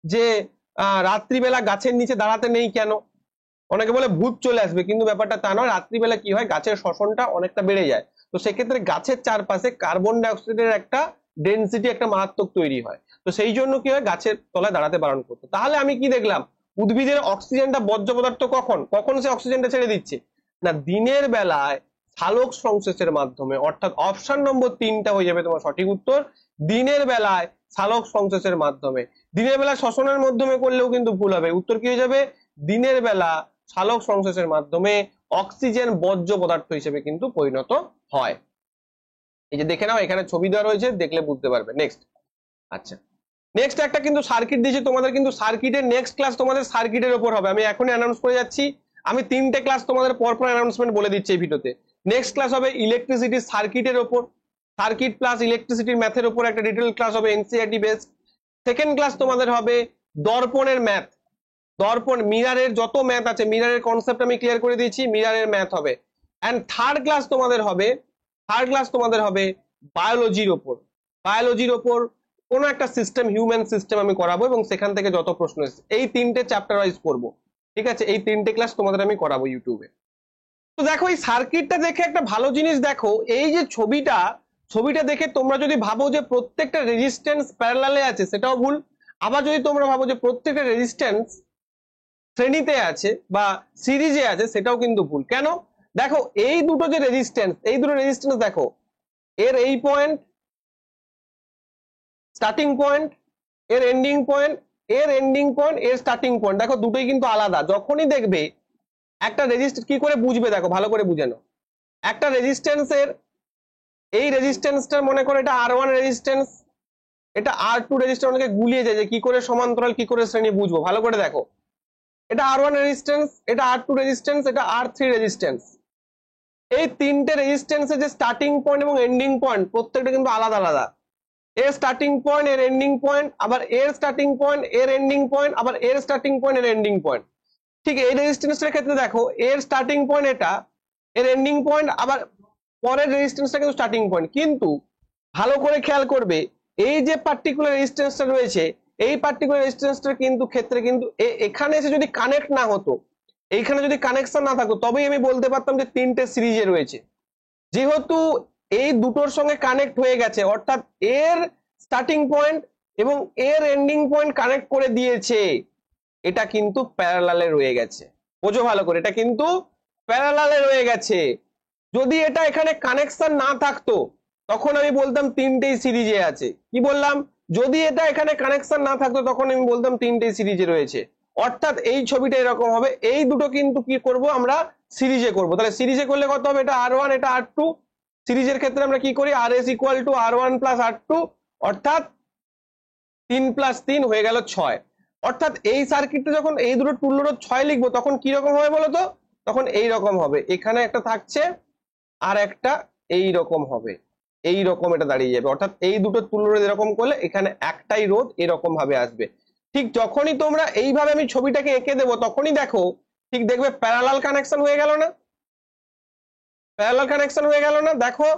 যে রাত্রিবেলা গাছের নিচে দাঁড়াতে নেই কেন, অনেকে বলে ভূত চলে আসবে, কিন্তু ব্যাপারটা তা নয়। রাত্রিবেলা কি হয়, গাছের শ্বসনটা অনেকটা বেড়ে যায়, তো সেক্ষেত্রে গাছের চারপাশে কার্বন ডাইঅক্সাইডের একটা ডেনসিটি, একটা মারাত্মক তৈরি হয়, তো সেই জন্য কি হয়, গাছের তলায় দাঁড়াতে বারণ করতো। তাহলে আমি কি দেখলাম, উদ্ভিদের অক্সিজেনটা বর্জ্য পদার্থ কখন কখন সে অক্সিজেনটা ছেড়ে দিচ্ছে না, দিনের বেলায় সালোক সংশ্লেষের মাধ্যমে, অর্থাৎ অপশন নম্বর 3টা হয়ে যাবে তোমার সঠিক উত্তর। দিনের বেলায় সালোক সংশ্লেষের মাধ্যমে, দিনের বেলা শ্বসনের মাধ্যমে করলেও কিন্তু ভুল হবে, উত্তর কি হয়ে যাবে, দিনের বেলা সালোক সংশ্লেষের মাধ্যমে অক্সিজেন বর্জ্য পদার্থ হিসেবে কিন্তু পরিণত হয়। এই যে দেখে নাও, এখানে ছবি দেওয়া রয়েছে, দেখলে বুঝতে পারবে। নেক্সট, আচ্ছা নেক্সট একটা কিন্তু সার্কিট দিয়েছি তোমাদের, কিন্তু সার্কিটের নেক্সট ক্লাস তোমাদের সার্কিটের উপর হবে, আমি এখনই অ্যানাউন্স করে যাচ্ছি। আমি 3টে ক্লাস তোমাদের পরপর অ্যানাউন্সমেন্ট বলে দিচ্ছি এই ভিডিওতে। নেক্সট ক্লাস হবে ইলেকট্রিসিটি সার্কিটের উপর, সার্কিট প্লাস ইলেকট্রিসিটির ম্যাথের উপর একটা ডিটেল ক্লাস হবে এনসিইআরটি বেস। সেকেন্ড ক্লাস তোমাদের হবে দর্পণের ম্যাথ, দর্পণ মিরারের যত ম্যাথ আছে, মিরারের কনসেপ্ট আমি ক্লিয়ার করে দিয়েছি, মিরারের ম্যাথ হবে। এন্ড থার্ড ক্লাস তোমাদের হবে বায়োলজির ওপর, বায়োলজির ওপর কোন একটা সিস্টেম, হিউম্যান সিস্টেম আমি করাবো এবং সেখান থেকে যত প্রশ্ন এসেছে এই 3টে চ্যাপ্টার ওয়াইজ করবো। ঠিক আছে, এই 3টে ক্লাস তোমাদের আমি করাবো ইউটিউবে। তো দেখো এই সার্কিটটা দেখে একটা ভালো জিনিস দেখো, এই যে ছবিটা দেখে তোমরা যদি ভাবো যে প্রত্যেকটা রেজিস্ট্যান্স প্যারালালে আছে, সেটাও ভুল। আবার যদি তোমরা ভাবো যে প্রত্যেকটা রেজিস্ট্যান্স শ্রেণীতে আছে বা সিরিজে আছে, সেটাও কিন্তু ভুল। কেন, দেখো এই দুটো যে রেজিস্ট্যান্স, এই দুটো রেজিস্ট্যান্স দেখো, এর এই পয়েন্ট স্টার্টিং পয়েন্ট, এর এন্ডিং পয়েন্ট, এর এন্ডিং পয়েন্ট, এর স্টার্টিং পয়েন্ট, দেখো দুটোই কিন্তু আলাদা। যখনই দেখবে একটা রেজিস্ট্যান্স, কি করে বুঝবে দেখো, ভালো করে বুঝে নাও। একটা রেজিস্ট্যান্সের এই রেজিস্ট্যান্সটার মনে করো এটা R1 রেজিস্ট্যান্স, এটা R2 রেজিস্ট্যান্স, অনেকে গুলিয়ে যায় যে কি করে সমান্তরাল, কি করে শ্রেণী বুঝবো, ভালো করে দেখো। এটা R1 রেজিস্ট্যান্স, এটা R2 রেজিস্ট্যান্স, এটা R3 রেজিস্ট্যান্স। এই 3টে রেজিস্ট্যান্সের যে স্টার্টিং পয়েন্ট এবং এন্ডিং পয়েন্ট প্রত্যেকটা কিন্তু আলাদা আলাদা। এর স্টার্টিং পয়েন্ট, এর এন্ডিং পয়েন্ট, আবার এর স্টার্টিং পয়েন্ট, এর এন্ডিং পয়েন্ট, আবার এর স্টার্টিং পয়েন্ট, এর এন্ডিং পয়েন্ট। ঠিক এই রেজিস্ট্যান্সের ক্ষেত্রে দেখো, এর স্টার্টিং পয়েন্ট এটা, এর এন্ডিং পয়েন্ট, আবার পরের রেজিস্ট্যান্সটা কিন্তু স্টার্টিং পয়েন্ট। কিন্তু ভালো করে খেয়াল করবে, এই যে পার্টিকুলার রেজিস্ট্যান্সটা রয়েছে, এই পার্টিকুলার রেজিস্ট্যান্সটার কিন্তু ক্ষেত্রে কিন্তু এখানে এসে যদি কানেক্ট না হতো, এইখানে যদি কানেকশন না থাকতো, তবেই আমি বলতে পারতাম যে 3টে সিরিজে রয়েছে। যেহেতু এই দুটোর সঙ্গে কানেক্ট হয়ে গেছে, অর্থাৎ এর স্টার্টিং পয়েন্ট এবং এর এন্ডিং পয়েন্ট কানেক্ট করে দিয়েছে, এটা কিন্তু প্যারালালে রয়ে গেছে। বোঝো ভালো করে, এটা কিন্তু প্যারালালে রয়ে গেছে। যদি এটা এখানে কানেকশন না থাকতো, তখন আমি বলতাম 3টেই সিরিজে আছে। কি বললাম, যদি এটা এখানে কানেকশন না থাকতো, তখন আমি বলতাম 3টেই সিরিজে রয়েছে। অর্থাৎ এই ছবিটা এরকম হবে, এই দুটো কিন্তু কি করব আমরা, সিরিজে করব। তাহলে সিরিজে করলে কত হবে, এটা R1, এটা R2। সিরিজের ক্ষেত্রে আমরা কি করি, RS = R1 + R2, অর্থাৎ 3 + 3 হয়ে গেল 6। অর্থাৎ এই সার্কিটটা যখন এই দুটো তুল্যরোধ 6 লিখবো, তখন কি রকম হবে বলো তো, তখন এই রকম হবে, এখানে একটা থাকছে আর একটা এই রকম হবে, এই রকম এটা দাঁড়িয়ে যাবে। অর্থাৎ এই দুটো তুল্যরোধ এরকম করলে এখানে একটাই রোধ এরকম ভাবে আসবে। ঠিক যখনই তোমরা এইভাবে আমি ছবিটাকে এঁকে দেবো, তখনই দেখো ঠিক দেখবে প্যারালাল কানেকশন হয়ে গেল না, প্যারালাল কানেকশন হয়ে গেল না। দেখো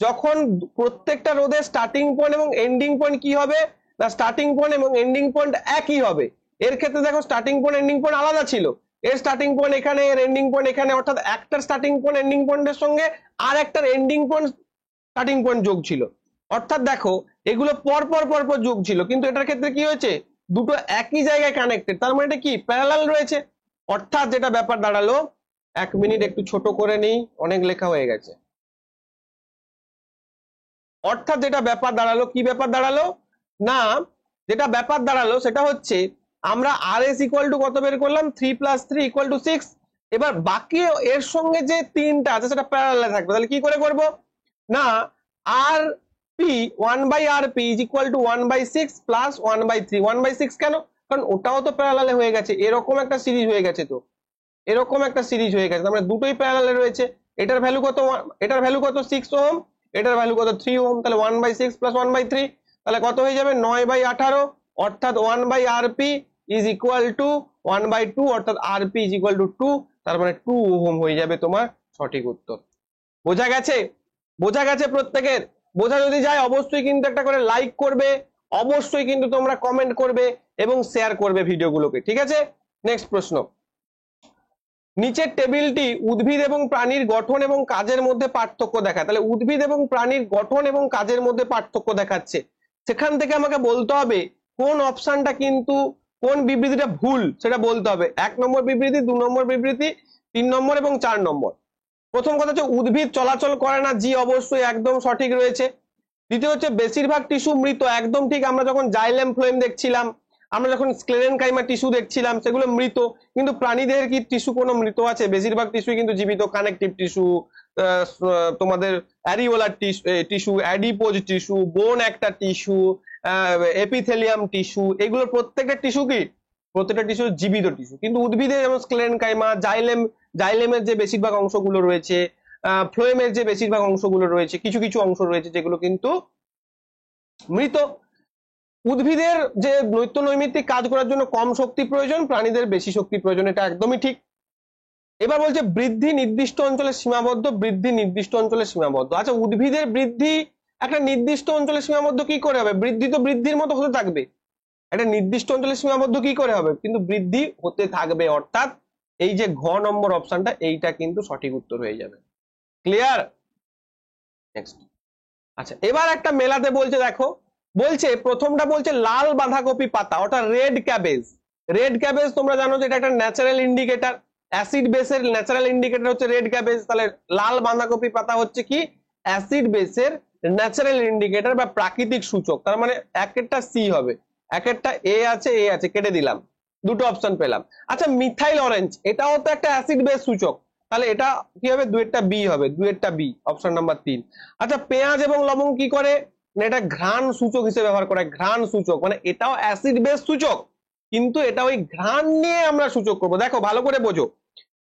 যখন প্রত্যেকটা রোধের স্টার্টিং পয়েন্ট এবং এন্ডিং পয়েন্ট কি হবে না, স্টার্টিং পয়েন্ট এবং এন্ডিং পয়েন্ট একই হবে। এর ক্ষেত্রে দেখো স্টার্টিং পয়েন্ট এন্ডিং পয়েন্ট আলাদা ছিল, এর স্টার্টিং পয়েন্ট এখানে, এর এন্ডিং পয়েন্ট এখানে, অর্থাৎ একটার স্টার্টিং পয়েন্ট এন্ডিং পয়েন্টের সঙ্গে আর একটার এন্ডিং পয়েন্ট স্টার্টিং পয়েন্ট যোগ ছিল। অর্থাৎ দেখো এগুলো পরপর পরপর যোগ ছিল, কিন্তু এটার ক্ষেত্রে কি হয়েছে, দুটো একই জায়গায় কানেক্টেড, তার মানে এটা কি প্যারালাল রয়েছে। অর্থাৎ যেটা ব্যাপার দাঁড়ালো, 1 মিনিট একটু ছোট করে নেই, অনেক লেখা হয়ে গেছে। অর্থাৎ যেটা ব্যাপার দাঁড়ালো, কি ব্যাপার দাঁড়ালো না, যেটা ব্যাপার দাঁড়ালো সেটা হচ্ছে আমরা RS = কত বের করলাম, 3 + 3 = 6। এবার বাকি এর সঙ্গে যে তিনটা আছে সেটা প্যারালালে থাকবে, তাহলে কি করে করব না, R P 1/rp is equal to 1/6 plus 1/3। 1/6 কেন, কারণ ওটাও তো প্যারালালে হয়ে গেছে, এরকম একটা সিরিজ হয়ে গেছে, তো এরকম একটা সিরিজ হয়ে গেছে, মানে দুটোই প্যারালালে রয়েছে। এটার ভ্যালু কত, এটার ভ্যালু কত 6 ওহম, এটার ভ্যালু কত 3 ওহম, তাহলে 1/6 প্লাস 1/3 তাহলে কত হয়ে যাবে 9/18, অর্থাৎ 1/rp ইজ ইকুয়াল টু 1/2, অর্থাৎ rp ইজ ইকুয়াল টু 2, তার মানে 2 ওহম হয়ে যাবে তোমার সঠিক উত্তর। বোঝা গেছে? বোঝা গেছে প্রত্যেকের? বোঝা যদি যায় অবশ্যই কিন্তু একটা করে লাইক করবে, অবশ্যই কিন্তু তোমরা কমেন্ট করবে এবং শেয়ার করবে ভিডিওগুলোকে, ঠিক আছে? নেক্সট প্রশ্ন, নিচের টেবিলটি উদ্ভিদ এবং প্রাণীর গঠন এবং কাজের মধ্যে পার্থক্য দেখায়। তাহলে উদ্ভিদ এবং প্রাণীর গঠন এবং কাজের মধ্যে পার্থক্য দেখাচ্ছে, সেখান থেকে আমাকে বলতে হবে কোন অপশনটা কিন্তু কোন বিবৃতিটা ভুল সেটা বলতে হবে। 1 নম্বর বিবৃতি, 2 নম্বর বিবৃতি, 3 নম্বর এবং 4 নম্বর। প্রথম কথা হচ্ছে উদ্ভিদ চলাচল করে না, জি অবশ্যই একদম সঠিক রয়েছে। দ্বিতীয় হচ্ছে বেশিরভাগ টিস্যু মৃত, একদম ঠিক। আমরা যখন জাইলেম ফ্লোয়েম দেখছিলাম, আমরা যখন স্ক্লেরেনকাইমা টিস্যু দেখছিলাম সেগুলো মৃত, কিন্তু প্রাণীদের কি টিস্যু কোনো মৃত আছে? বেশিরভাগ টিস্যু কিন্তু জীবিত। কানেকটিভ টিস্যু, তোমাদের অ্যারিওলার টিস্যু, অ্যাডিপোজ টিস্যু, বোন একটা টিস্যু, এপিথেলিয়াম টিস্যু, এগুলো প্রত্যেকটা টিস্যু কি, প্রত্যেকটা টিস্যু জীবিত টিস্যু। কিন্তু উদ্ভিদে যেমন স্ক্লেরেনকাইমা, জাইলেমের যে বেশিরভাগ অংশগুলো রয়েছে, ফ্লোয়েমের যে বেশিরভাগ অংশগুলো রয়েছে, কিছু কিছু অংশ রয়েছে যেগুলো কিন্তু মৃত। উদ্ভিদের যে নৈমিত্তিক কাজ করার জন্য কম শক্তি প্রয়োজন, প্রাণীদের বেশি শক্তি প্রয়োজন, এটা একদমই ঠিক। এবার বলছে বৃদ্ধি নির্দিষ্ট অঞ্চলে সীমাবদ্ধ, বৃদ্ধি নির্দিষ্ট অঞ্চলে সীমাবদ্ধ। আচ্ছা, উদ্ভিদের বৃদ্ধি একটা নির্দিষ্ট অঞ্চলে সীমাবদ্ধ কি করে হবে? বৃদ্ধি তো বৃদ্ধির মতো হতে থাকবে, একটা নির্দিষ্ট অঞ্চলে সীমাবদ্ধ কি করে হবে? কিন্তু বৃদ্ধি হতে থাকবে, অর্থাৎ এই যে ঘ নম্বর অপশনটা, এইটা কিন্তু সঠিক উত্তর হয়ে যাবে। ক্লিয়ার? নেক্সট। আচ্ছা, এবার একটা মেলাতে বলছে, দেখো বলছে প্রথমটা বলছে লাল বাঁধাকপি পাতা, অর্থাৎ রেড ক্যাবেজ। রেড ক্যাবেজ তোমরা জানো যে এটা একটা ন্যাচারাল ইন্ডিকেটর, অ্যাসিড বেসের ন্যাচারাল ইন্ডিকেটর হচ্ছে রেড ক্যাবেজ। তাহলে লাল বাঁধাকপি পাতা হচ্ছে কি অ্যাসিড বেসের ন্যাচারাল ইন্ডিকেটর বা প্রাকৃতিক সূচক। তার মানে এক একটা সি হবে, এক একটা এ আছে, এ আছে, কেটে দিলাম, দুটো অপশন পেলাম। আচ্ছা, মিথাইল অরেঞ্জ, এটাও তো একটা অ্যাসিড বেস সূচক, তাহলে এটা কি হবে, দুয়েরটা বি হবে, দুয়েরটা বি, অপশন নাম্বার 3। আচ্ছা, পেঁয়াজ এবং লবঙ্গ কি করে, এটা ঘ্রাণ সূচক হিসেবে ব্যবহার করা হয়, ঘ্রাণ সূচক, মানে এটাও অ্যাসিড বেস সূচক, কিন্তু এটা ওই ঘ্রাণ নিয়ে আমরা সূচক করব। দেখো ভালো করে বোঝো,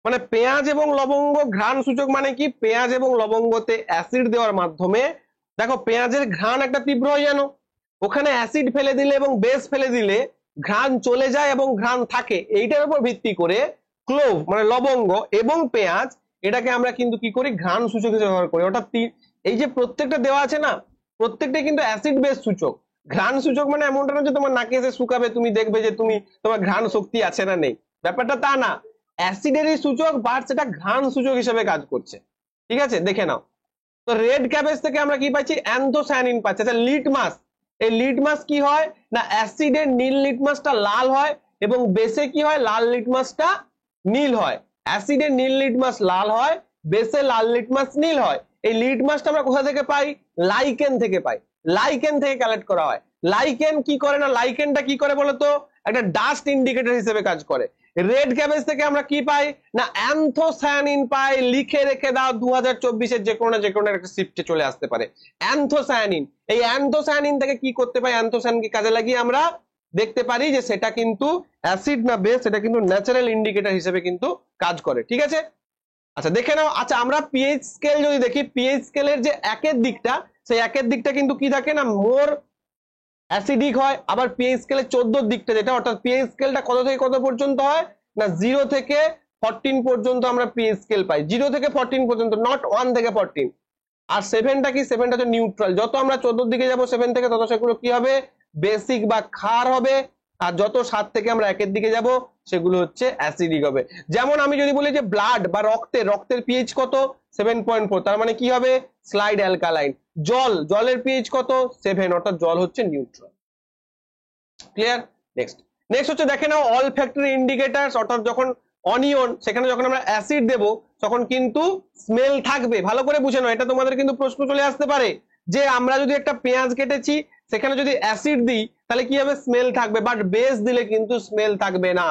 মানে পেঁয়াজ এবং লবঙ্গ ঘ্রাণ সূচক মানে কি, পেঁয়াজ এবং লবঙ্গতে অ্যাসিড দেওয়ার মাধ্যমে, দেখো পেঁয়াজের ঘ্রাণ একটা তীব্র হয় জানো, ওখানে অ্যাসিড ফেলে দিলে এবং বেস ফেলে দিলে ঘ্রাণ চলে যায় এবং ঘ্রাণ থাকে। এইটার উপর ভিত্তি করে ক্লোভ মানে লবঙ্গ এবং পেঁয়াজ, এটাকে আমরা কিন্তু কি করি, ঘ্রাণ সূচক হিসেবে ব্যবহার করি। অর্থাৎ এই যে প্রত্যেকটা দেওয়া আছে না, প্রত্যেকটাই কিন্তু অ্যাসিড বেস সূচক। ঘ্রাণ সূচক মানে এমনটা না যে তোমার নাকে এসে শুকাবে, তুমি দেখবে যে তোমার ঘ্রাণ শক্তি আছে না নেই, ব্যাপারটা তা না। অ্যাসিডেরই সূচক, বাট সেটা ঘ্রাণ সূচক হিসেবে কাজ করছে। ঠিক আছে, দেখে নাও। তো রেড ক্যাবেজ থেকে আমরা কি পাচ্ছি, অ্যান্থোসায়ানিন পাচ্ছি। আচ্ছা, লিটমাস, এই লিটমাস কি হয় না, অ্যাসিডের নীল লিটমাসটা লাল হয় এবং বেসে কি হয়, লাল লিটমাসটা নীল হয়। অ্যাসিডের নীল লিটমাস লাল হয়, বেসে লাল লিটমাস নীল হয়। এই লিটমাসটা আমরা কোথা থেকে পাই, লাইকেন থেকে পাই, লাইকেন থেকে কালেক্ট করা হয়। লাইকেন কি করে না, লাইকেনটা কি করে বলতো, একটা ডাস্ট ইন্ডিকেটর হিসেবে কাজ করে। রেড ক্যাবেজ থেকে আমরা কি পাই না, অ্যান্থোসায়ানিন পাই। লিখে রেখে দাও, 2024-এর যে কোনো একটা শিফটে চলে আসতে পারে অ্যান্থোসায়ানিন। এই অ্যান্থোসায়ানিন থেকে কি করতে পাই, অ্যান্থোসায়ানিনকে কাজে লাগিয়ে আমরা দেখতে পারি যে সেটা কিন্তু অ্যাসিড না বেস, সেটা কিন্তু ন্যাচারাল ইন্ডিকেটর হিসেবে কিন্তু কাজ করে। ঠিক আছে, আচ্ছা দেখে নাও। আচ্ছা, আমরা পিএইচ স্কেল যদি দেখি, পিএইচ স্কেলের যে একের দিকটা, সেই একের দিকটা কিন্তু কি থাকে না, মোর অ্যাসিডিক হয়। আবার পিএইচ স্কেলের 14 দিকটা যেটা, অর্থাৎ পিএইচ স্কেলটা কত থেকে কত পর্যন্ত হয় না, 0 থেকে 14 পর্যন্ত আমরা পিএইচ স্কেল পাই, 0 থেকে 14 পর্যন্ত, নট 1 থেকে 14। আর 7টা কি, 7টা হচ্ছে নিউট্রাল। যত আমরা 14 দিকে যাব 7 থেকে, তত সেগুলো কি হবে, বেসিক বা ক্ষার হবে। আর যত 7 থেকে আমরা একের দিকে যাব সেগুলো হচ্ছে অ্যাসিডিক হবে। যেমন আমি যদি বলি যে ব্লাড বা রক্তের পিএইচ কত, 7.4, তার মানে কি হবে, স্লাইড অ্যালকালাইন। জলের পিএইচ কত, 7, অর্থাৎ জল হচ্ছে নিউট্রাল। ক্লিয়ার? নেক্সট হচ্ছে দেখে নাও অল ফ্যাক্টরি ইন্ডিকেটরস, অর্থাৎ যখন অনিয়ন, সেখানে যখন আমরা অ্যাসিড দেব তখন কিন্তু স্মেল থাকবে। ভালো করে বুঝে নাও, এটা তোমাদের কিন্তু প্রশ্ন চলে আসতে পারে যে আমরা যদি একটা পেঁয়াজ কেটেছি, সেখানে যদি অ্যাসিড দিই তাহলে কি হবে, স্মেল থাকবে, বাট বেস দিলে কিন্তু স্মেল থাকবে না।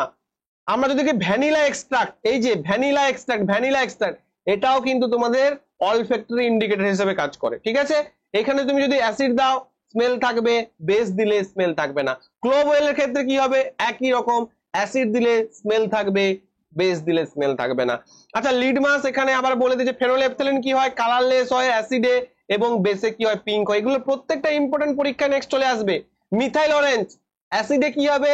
আমরা যদি ভ্যানিলা এক্সট্রাক্ট, এই যে ভ্যানিলা এক্সট্রাক্ট এটাও কিন্তু তোমাদের অলফ্যাক্টরি ইন্ডিকেটর হিসেবে কাজ করে, ঠিক আছে। এখানে তুমি যদি অ্যাসিড দাও স্মেল থাকবে, বেস দিলে স্মেল থাকবে না। ক্লোভ অয়েলের ক্ষেত্রে কি হবে, একই রকম, অ্যাসিড দিলে স্মেল থাকবে, বেস দিলে স্মেল থাকবে না। আচ্ছা লিডমাস এখানে আবার বলে দিয়েছে ফেনোলেপথেলিন কি হয়, কালারলেস হয় অ্যাসিডে এবং বেসে কি হয়, পিঙ্ক হয়। এগুলো প্রত্যেকটা ইম্পর্টেন্ট পরীক্ষায় নেক্সট চলে আসবে। মিথাইল অরেঞ্জ, অ্যাসিডে কি হবে,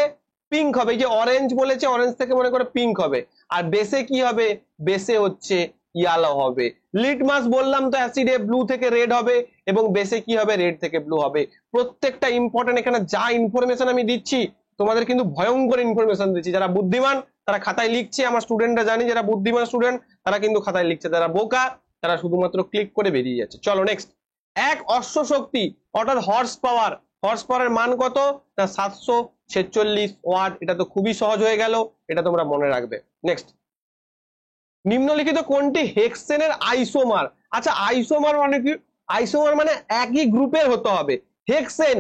পিঙ্ক হবে, এই যে অরেঞ্জ বলেছে, অরেঞ্জ থেকে মনে করে পিঙ্ক হবে। আর বেসে কি হবে, বেসে হচ্ছে ইয়েলো হবে। লিটমাস বললাম তো অ্যাসিডে ব্লু থেকে রেড হবে এবং বেসে কি হবে, রেড থেকে ব্লু হবে। প্রত্যেকটা ইম্পর্টেন্ট, এখানে যা ইনফরমেশন আমি দিচ্ছি তোমাদের কিন্তু ভয়ঙ্কর ইনফরমেশন দিচ্ছি। যারা বুদ্ধিমান তারা খাতায় লিখছে, আমার স্টুডেন্টরা জানি যারা বুদ্ধিমান স্টুডেন্ট তারা কিন্তু খাতায় লিখছে, যারা বোকা তারা শুধুমাত্র ক্লিক করে বেরিয়ে যাচ্ছে। চলো নেক্সট, এক অশ্ব শক্তি অর্থাৎ হর্স পাওয়ারের মান কত না 746 ওয়াট। এটা তো খুবই সহজ হয়ে গেল, এটা তোমরা মনে রাখবে। নেক্সট, নিম্নলিখিত কোনটি হেক্সেনের আইসোমার। আচ্ছা আইসোমার মানে কি, আইসোমার মানে একই গ্রুপের হতে হবে। হেক্সেন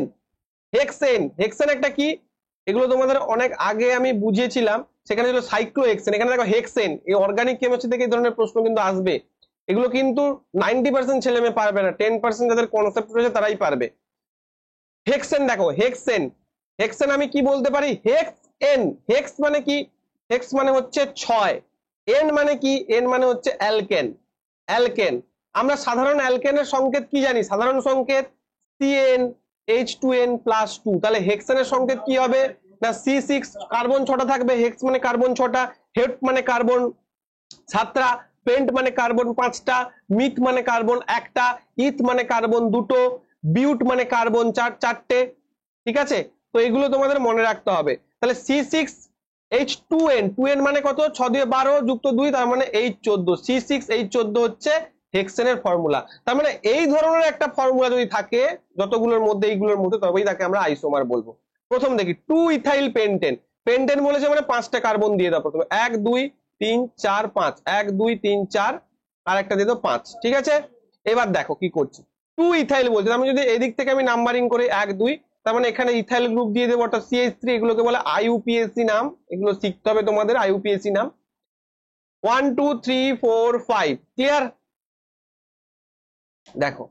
হেক্সেন একটা কি, এগুলো তোমাদের অনেক আগে আমি বুঝিয়েছিলাম, সেখানে ছিল সাইক্লোহেক্সেন, এখানে দেখো হেক্সেন। এই অর্গানিক কেমিস্ট্রি থেকে এই ধরনের প্রশ্ন কিন্তু আসবে। এগুলো কিন্তু 90% ছেলে মেয়ে পারবে না, 10% যাদের কনসেপ্ট রয়েছে তারাই পারবে। হেক্সেন দেখো, হেক্সেন আমি কি বলতে পারি, হেক্স মানে কি, হেক্স মানে হচ্ছে 6, এন মানে কি, এন মানে হচ্ছে অ্যালকেন। আমরা সাধারণ অ্যালকেনের সংকেত কি জানি, সাধারণ সংকেত CN H2N+2। তাহলে হেক্সেনের সংকেত কি হবে না C6, কার্বন 6টা থাকবে, হেক্স মানে কার্বন 6টা, হেপ মানে কার্বন 7টা, পেন্ট মানে কার্বন 5টা, মিথ মানে কার্বন 1টা, ইথ মানে কার্বন 2টো, বিউট মানে কার্বন 4টে, ঠিক আছে। তো এগুলো তোমাদের মনে রাখতে হবে। তাহলে C6H2N, 2N মানে কত, 6 দিয়ে 12 যুক্ত 2 তার মানে H14, C6H14 হচ্ছে হেক্সেনের ফর্মুলা। তার মানে এই ধরনের একটা ফর্মুলা যদি থাকে যতগুলোর মধ্যে, এইগুলোর মধ্যে, তবেই তাকে আমরা আইসোমার বলবো। প্রথম দেখি 2 ইথাইল পেন্টেন, পেন্টেন বলেছে মানে 5টা কার্বন দিয়ে দাও প্রথমে, 1 2 3 4 5, 1 2 3 4 আর একটা দিয়ে দাও 5, ঠিক আছে। এবার দেখো কি করছি, 2 ইথাইল বলছে, আমি যদি এদিক থেকে আমি নাম্বারিং করি 1 2, তার মানে এখানে ইথাইল গ্রুপ দিয়ে দেবো, অর্থাৎ CH3, এগুলোকে বলে IUPAC নাম, এগুলো শিখতে হবে তোমাদের, IUPAC নাম। 1 2 3 4 5, ক্লিয়ার। দেখো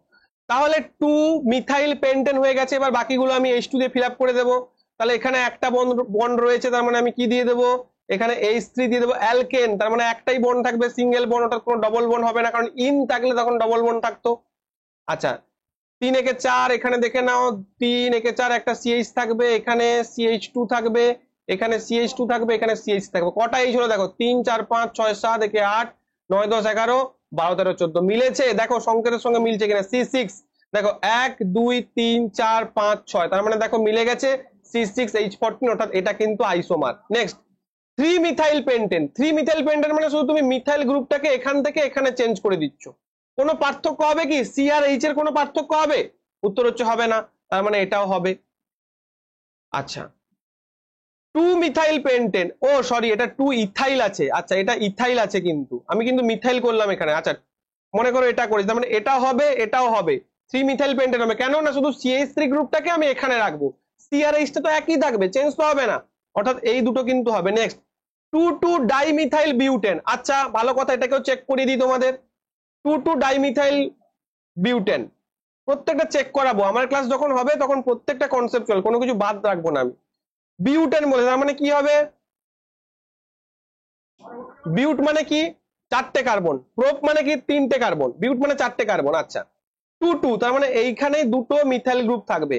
তাহলে 2 মিথাইল পেন্টেন হয়ে গেছে। এবার বাকিগুলো আমি H2 দিয়ে ফিল আপ করে দেবো। তাহলে এখানে একটা বন্ড রয়েছে, তার মানে আমি কি দিয়ে দেবো, এখানে H3 দিয়ে দেবো। অ্যালকেন, তার মানে একটাই বন্ড থাকবে, সিঙ্গেল বন্ড, ওটা কোনো ডবল বন্ড হবে না, কারণ ইন থাকলে তখন ডবল বন্ড থাকতো। আচ্ছা 3 একে 4, এখানে দেখে নাও 3 একে 4, একটা CH থাকবে, এখানে CH2 থাকবে, এখানে CH2 থাকবে, এখানে CH থাকবে। কটা H হলো দেখো, 3 4 5 6 7, একে 8 9 10 11 12 13 14, মিলেছে। দেখো সংকেতের সঙ্গে মিলছে কিনা, C6 দেখো 1 2 3 4 5 6, তার মানে দেখো মিলে গেছে, C6H14, অর্থাৎ এটা কিন্তু isomer. Next 3 methyl pentane, 3 methyl pentane মানে শুধু তুমি মিথাইল গ্রুপটাকে এখান থেকে এখানে চেঞ্জ করে দিচ্ছ। কোনো পার্থক্য হবে কি, সি আর এইচ এর কোনো পার্থক্য হবে, উত্তর হচ্ছে হবে না, তার মানে এটাও হবে। আচ্ছা 2 মিথাইল পেন্টেন, ও সরি এটা 2 ইথাইল আছে, আচ্ছা এটা ইথাইল আছে, কিন্তু আমি কিন্তু মিথাইল করলাম এখানে। আচ্ছা মনে করো এটা করি, তার মানে এটা হবে এটাও হবে, 3 মিথাইল পেন্টেন হবে। কেন না শুধু CH3 গ্রুপটাকে আমি এখানে রাখবো, সি আর এইচ টা তো একই থাকবে, চেঞ্জ তো হবে না, অর্থাৎ এই দুটো কিন্তু হবে। নেক্সট 2 2 ডাইমিথাইল বিউটেন, আচ্ছা ভালো কথা, এটাকেও চেক করে দিই তোমাদের। 2 2 ডাইমিথাইল বিউটেন, প্রত্যেকটা চেক করাবো, আমার ক্লাস যখন হবে তখন প্রত্যেকটা কনসেপচুয়াল, কোনো কিছু বাদ রাখবো না আমি। বিউটেন বলে, তার মানে কি হবে, বিউট মানে কি 4টে কার্বন, প্রোপ মানে কি 3টে কার্বন, বিউট মানে 4টে কার্বন। আচ্ছা 2 2, তার মানে এইখানে দুটো মিথাইল গ্রুপ থাকবে,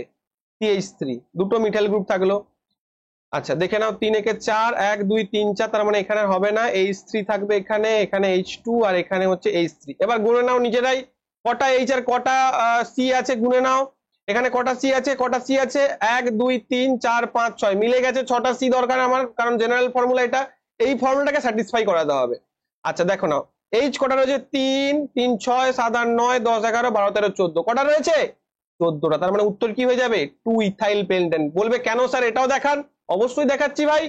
CH3 দুটো মিথাইল গ্রুপ থাকলো। আচ্ছা দেখে নাও 3 একে 4 1 2 3 4, তার মানে এখানে হবে না, H3 থাকবে এখানে, এখানে H2 আর এখানে হচ্ছে H3। এবার গুনে নাও নিজেরাই, কটা H আর কটা C আছে গুনে নাও, এখানে কটা C আছে, কটা C আছে, 1 2 3 4 5 6, মিলে গেছে, 6টা C দরকার আমার, কারণ জেনারেল ফর্মুলা এটা, এই ফর্মুলাটাকে স্যাটিসফাই করাতে হবে। আচ্ছা দেখো নাও H কটা রয়েছে, 3 3 6 7 8 9 10 11 12 13 14, কটা রয়েছে 14টা, তার মানে উত্তর কি হয়ে যাবে 2 ইথাইল পেন্টেন। বলবে কেন স্যার এটাও দেখান, অবশ্যই দেখাচ্ছি ভাই।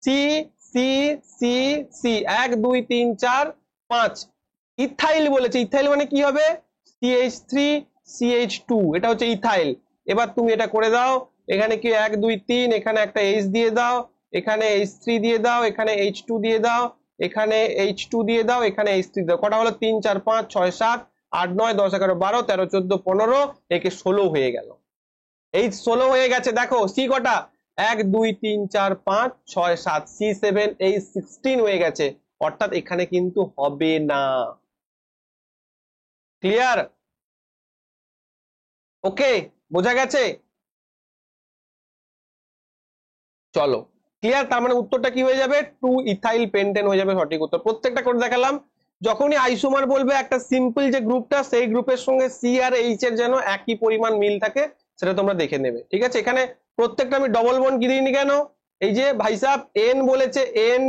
C C C C 1 2 3 4 5, ethyl বলেছে, ইথাইল মানে কি হবে CH3 CH2, এটা হচ্ছে ইথাইল। এবার তুমি এটা করে দাও, এখানে কি 1 2 3, এখানে একটা H দিয়ে দাও, এখানে H3 দিয়ে দাও, এখানে H2 দিয়ে দাও, এখানে H2 দিয়ে দাও, এখানে H3 দাও। কটা হলো? 3 4 5 6 7 8 9 10 11 12 13 14 15, একে 16 হয়ে গেল। H16 হয়ে গেছে। দেখো সি কটা? 1 2 3 4 5 6 7, C7 H16 হয়ে গেছে, অর্থাৎ এখানে কিন্তু হবে না। ক্লিয়ার? ওকে, বোঝা গেছে? চলো, ক্লিয়ার? তার মানে উত্তরটা কি হয়ে যাবে? 2 ইথাইল পেন্টেন হয়ে যাবে সঠিক উত্তর। প্রত্যেকটা করে দেখালাম। যখনই আইসোমার বলবে একটা সিম্পল যে গ্রুপটা, সেই গ্রুপের সঙ্গে সি আর এইচ এর যেন একই পরিমাণ মিল থাকে, সেটা তোমরা দেখে নেবে। ঠিক আছে? এখানে প্রত্যেকটা আমি ডবল বন্ড কি দিইনি কেন? এই যে ভাই সাহেব এন বলেছে, এন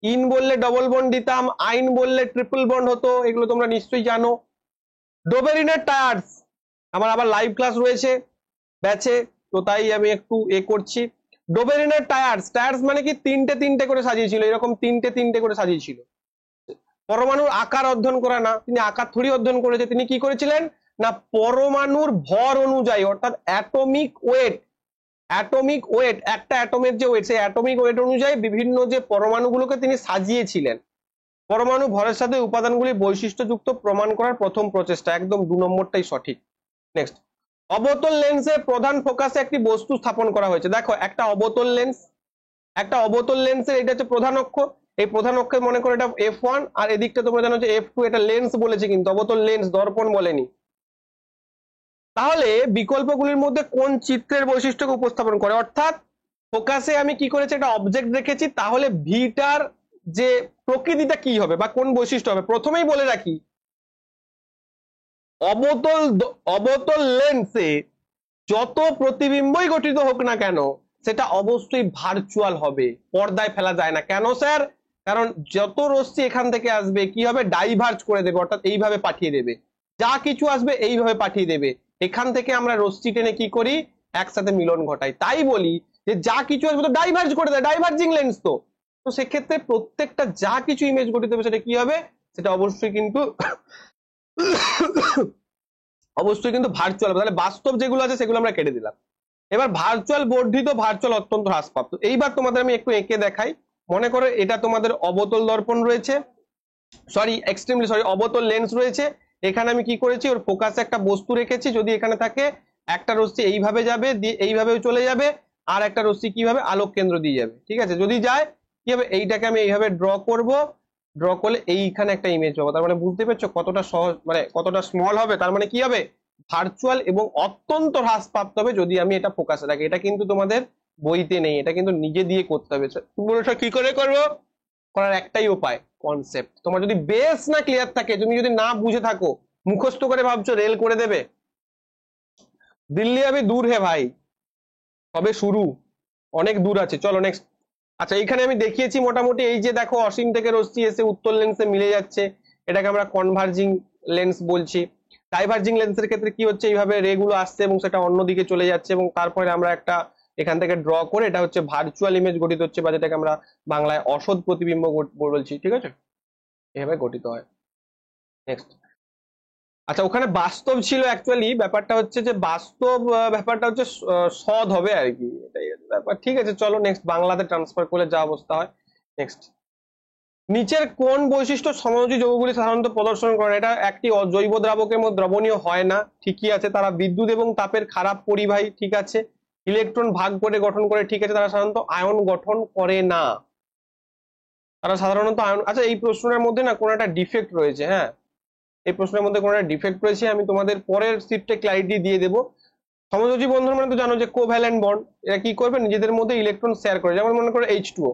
ইন বললে ডবল বন্ড দিতাম, আইন বললে ট্রিপল বন্ড হতো, এগুলো তোমরা নিশ্চয়ই জানো। ডোবেরিনের টায়ার্স, আমার আবার লাইভ ক্লাস রয়েছে ব্যাচে, তো তাই আমি একটু করছি। ডোবেরিনের টায়ার্স, টায়ার্স মানে কি? তিনটে তিনটে করে সাজিয়েছিল, এরকম তিনটে তিনটে করে সাজিয়েছিল। পরমাণুর আকার অধ্যয়ন করা না, তিনি আকার থোড়ি অধ্যয়ন করেছে, তিনি কি করেছিলেন না পরমাণুর ভর অনুযায়ী, অর্থাৎ অ্যাটমিক ওয়েট, অ্যাটমিক ওয়েট, একটা অ্যাটমের যে ওয়েট, সেই অ্যাটমিক ওয়েট অনুযায়ী বিভিন্ন যে পরমাণুগুলোকে তিনি সাজিয়েছিলেন। পরমাণু ভরের সাথে উপাদানগুলি বৈশিষ্ট্যযুক্ত প্রমাণ করার প্রথম প্রচেষ্টা, একদম 2 নম্বরটাই সঠিক। নেক্সট, অবতল লেন্সের প্রধান ফোকাসে একটি বস্তু স্থাপন করা হয়েছে। দেখো একটা অবতল লেন্স, একটা অবতল লেন্সের এটা হচ্ছে প্রধান অক্ষ, এই প্রধান অক্ষে মনে করো এটা F1, আর এদিকটা তোমরা জানো যে F2, এটা লেন্স বলেছে কিন্তু অবতল লেন্স, দর্পণ বলেনি। তাহলে বিকল্পগুলির মধ্যে কোন চিত্রের বৈশিষ্ট্যকে উপস্থাপন করে? অর্থাৎ ফোকাসে আমি কি করেছি, একটা অবজেক্ট রেখেছি, তাহলে ভিটার যে প্রকৃতিটা কি হবে বা কোন বৈশিষ্ট্য হবে, প্রথমেই বলে রাখি অবতল লেন্সে যত প্রতিবিম্বই গঠিত হোক না কেন, সেটা অবশ্যই ভার্চুয়াল হবে, পর্দায় ফেলা যায় না। কেন স্যার? কারণ যত রশ্মি এখান থেকে আসবে কি হবে, ডাইভার্জ করে দেবে, অর্থাৎ এইভাবে পাঠিয়ে দেবে, যা কিছু আসবে এইভাবে পাঠিয়ে দেবে। এখান থেকে আমরা রশ্মি টেনে কি করি, একসাথে মিলন ঘটাই। তাই বলি যে যা কিছু আসবে তো ডাইভার্জ করে দেয়, ডাইভার্জিং লেন্স তো। তো সেক্ষেত্রে প্রত্যেকটা যা কিছু ইমেজ গঠিত হবে সেটা কি হবে, সেটা অবশ্যই কিন্তু অবশ্যই কিন্তু ভার্চুয়াল। তাহলে বাস্তব যেগুলো আছে সেগুলো আমরা কেটে দিলাম। এবার ভার্চুয়াল বর্ধিত, ভার্চুয়াল অত্যন্ত হ্রাসপ্রাপ্ত। এইবার তোমাদের আমি একটু এঁকে দেখাই। মনে করো এটা তোমাদের অবতল দর্পণ রয়েছে, অবতল লেন্স রয়েছে। এখানে আমি কি করেছি, ওর ফোকাসে একটা বস্তু রেখেছি। যদি এখানে থাকে, একটা রশ্মি এইভাবে যাবে, দিয়ে এইভাবে চলে যাবে, আর একটা রশ্মি কিভাবে আলোক কেন্দ্র দিয়ে যাবে। ঠিক আছে? যদি যায় কি হবে, এইটাকে আমি এইভাবে ড্র করব, ড্র করলে এইখানে একটা ইমেজ পাবো। তার মানে বুঝতে পারছো কতটা সহজ, মানে কতটা স্মল হবে। তার মানে কি হবে, ভার্চুয়াল এবং অত্যন্ত হ্রাসপ্রাপ্ত হবে যদি আমি এটা ফোকাসে রাখি। এটা কিন্তু তোমাদের বইতে নেই, এটা কিন্তু নিজে দিয়ে করতে হবে। পুরোটা কি করে করবো, করার একটাই উপায়, কনসেপ্ট। তোমার যদি বেস না ক্লিয়ার থাকে, তুমি যদি না বুঝে থাকো, মুখস্থ করে ভাবছো রেল করে দেবে, দিল্লি আবে দূর হে ভাই, তবে শুরু, অনেক দূর আছে। চলো নেক্সট। আচ্ছা, এখানে আমি দেখিয়েছি মোটামুটি, এই যে দেখো অসীম থেকে রশ্মি এসে উত্তল লেন্সে মিলে যাচ্ছে, এটাকে আমরা কনভার্জিং লেন্স বলছি। ডাইভার্জিং লেন্সের ক্ষেত্রে কি হচ্ছে, এইভাবে রে গুলো আসছে এবং সেটা অন্যদিকে চলে যাচ্ছে, এবং তারপরে আমরা একটা এখান থেকে ড্র করে, এটা হচ্ছে ভার্চুয়াল ইমেজ গঠিত হচ্ছে, বা যেটাকে আমরা বাংলায় অসৎ প্রতিবিম্ব বলছি। ঠিক আছে? এভাবে গঠিত হয়। নেক্সট। আচ্ছা, ওখানে বাস্তব ছিল, অ্যাকচুয়ালি ব্যাপারটা হচ্ছে যে বাস্তব ব্যাপারটা হচ্ছে সৎ হবে আর কি, এটাই ব্যাপার। ঠিক আছে, চলো নেক্সট। বাংলাতে ট্রান্সফার করলে যা অবস্থা হয়। নেক্সট, নিচের কোন বৈশিষ্ট্য সমযোজী যৌগগুলি সাধারণত প্রদর্শন করে? এটা একটি জৈব দ্রাবকের মধ্যে দ্রবণীয় হয় না, ঠিকই আছে। তারা বিদ্যুৎ এবং তাপের খারাপ পরিবাহী, ঠিক আছে। ইলেকট্রন ভাগ করে গঠন করে, ঠিক আছে। তারা সাধারণত আয়ন গঠন করে না, তারা সাধারণত আয়ন। আচ্ছা, এই প্রশ্নের মধ্যে না কোনো একটা ডিফেক্ট রয়েছে, হ্যাঁ, এই প্রশ্নের মধ্যে কোনো একটা ডিফেক্ট রয়েছে, আমি তোমাদের পরের শিফটে ক্লারিটি দিয়ে দেবো। সমযোজী বন্ধন মানে তো জানো যে কোভ্যালেন্ট বন্ড। এরা কি করবে, নিজেদের মধ্যে ইলেকট্রন শেয়ার করে। যেমন মনে করো H2O,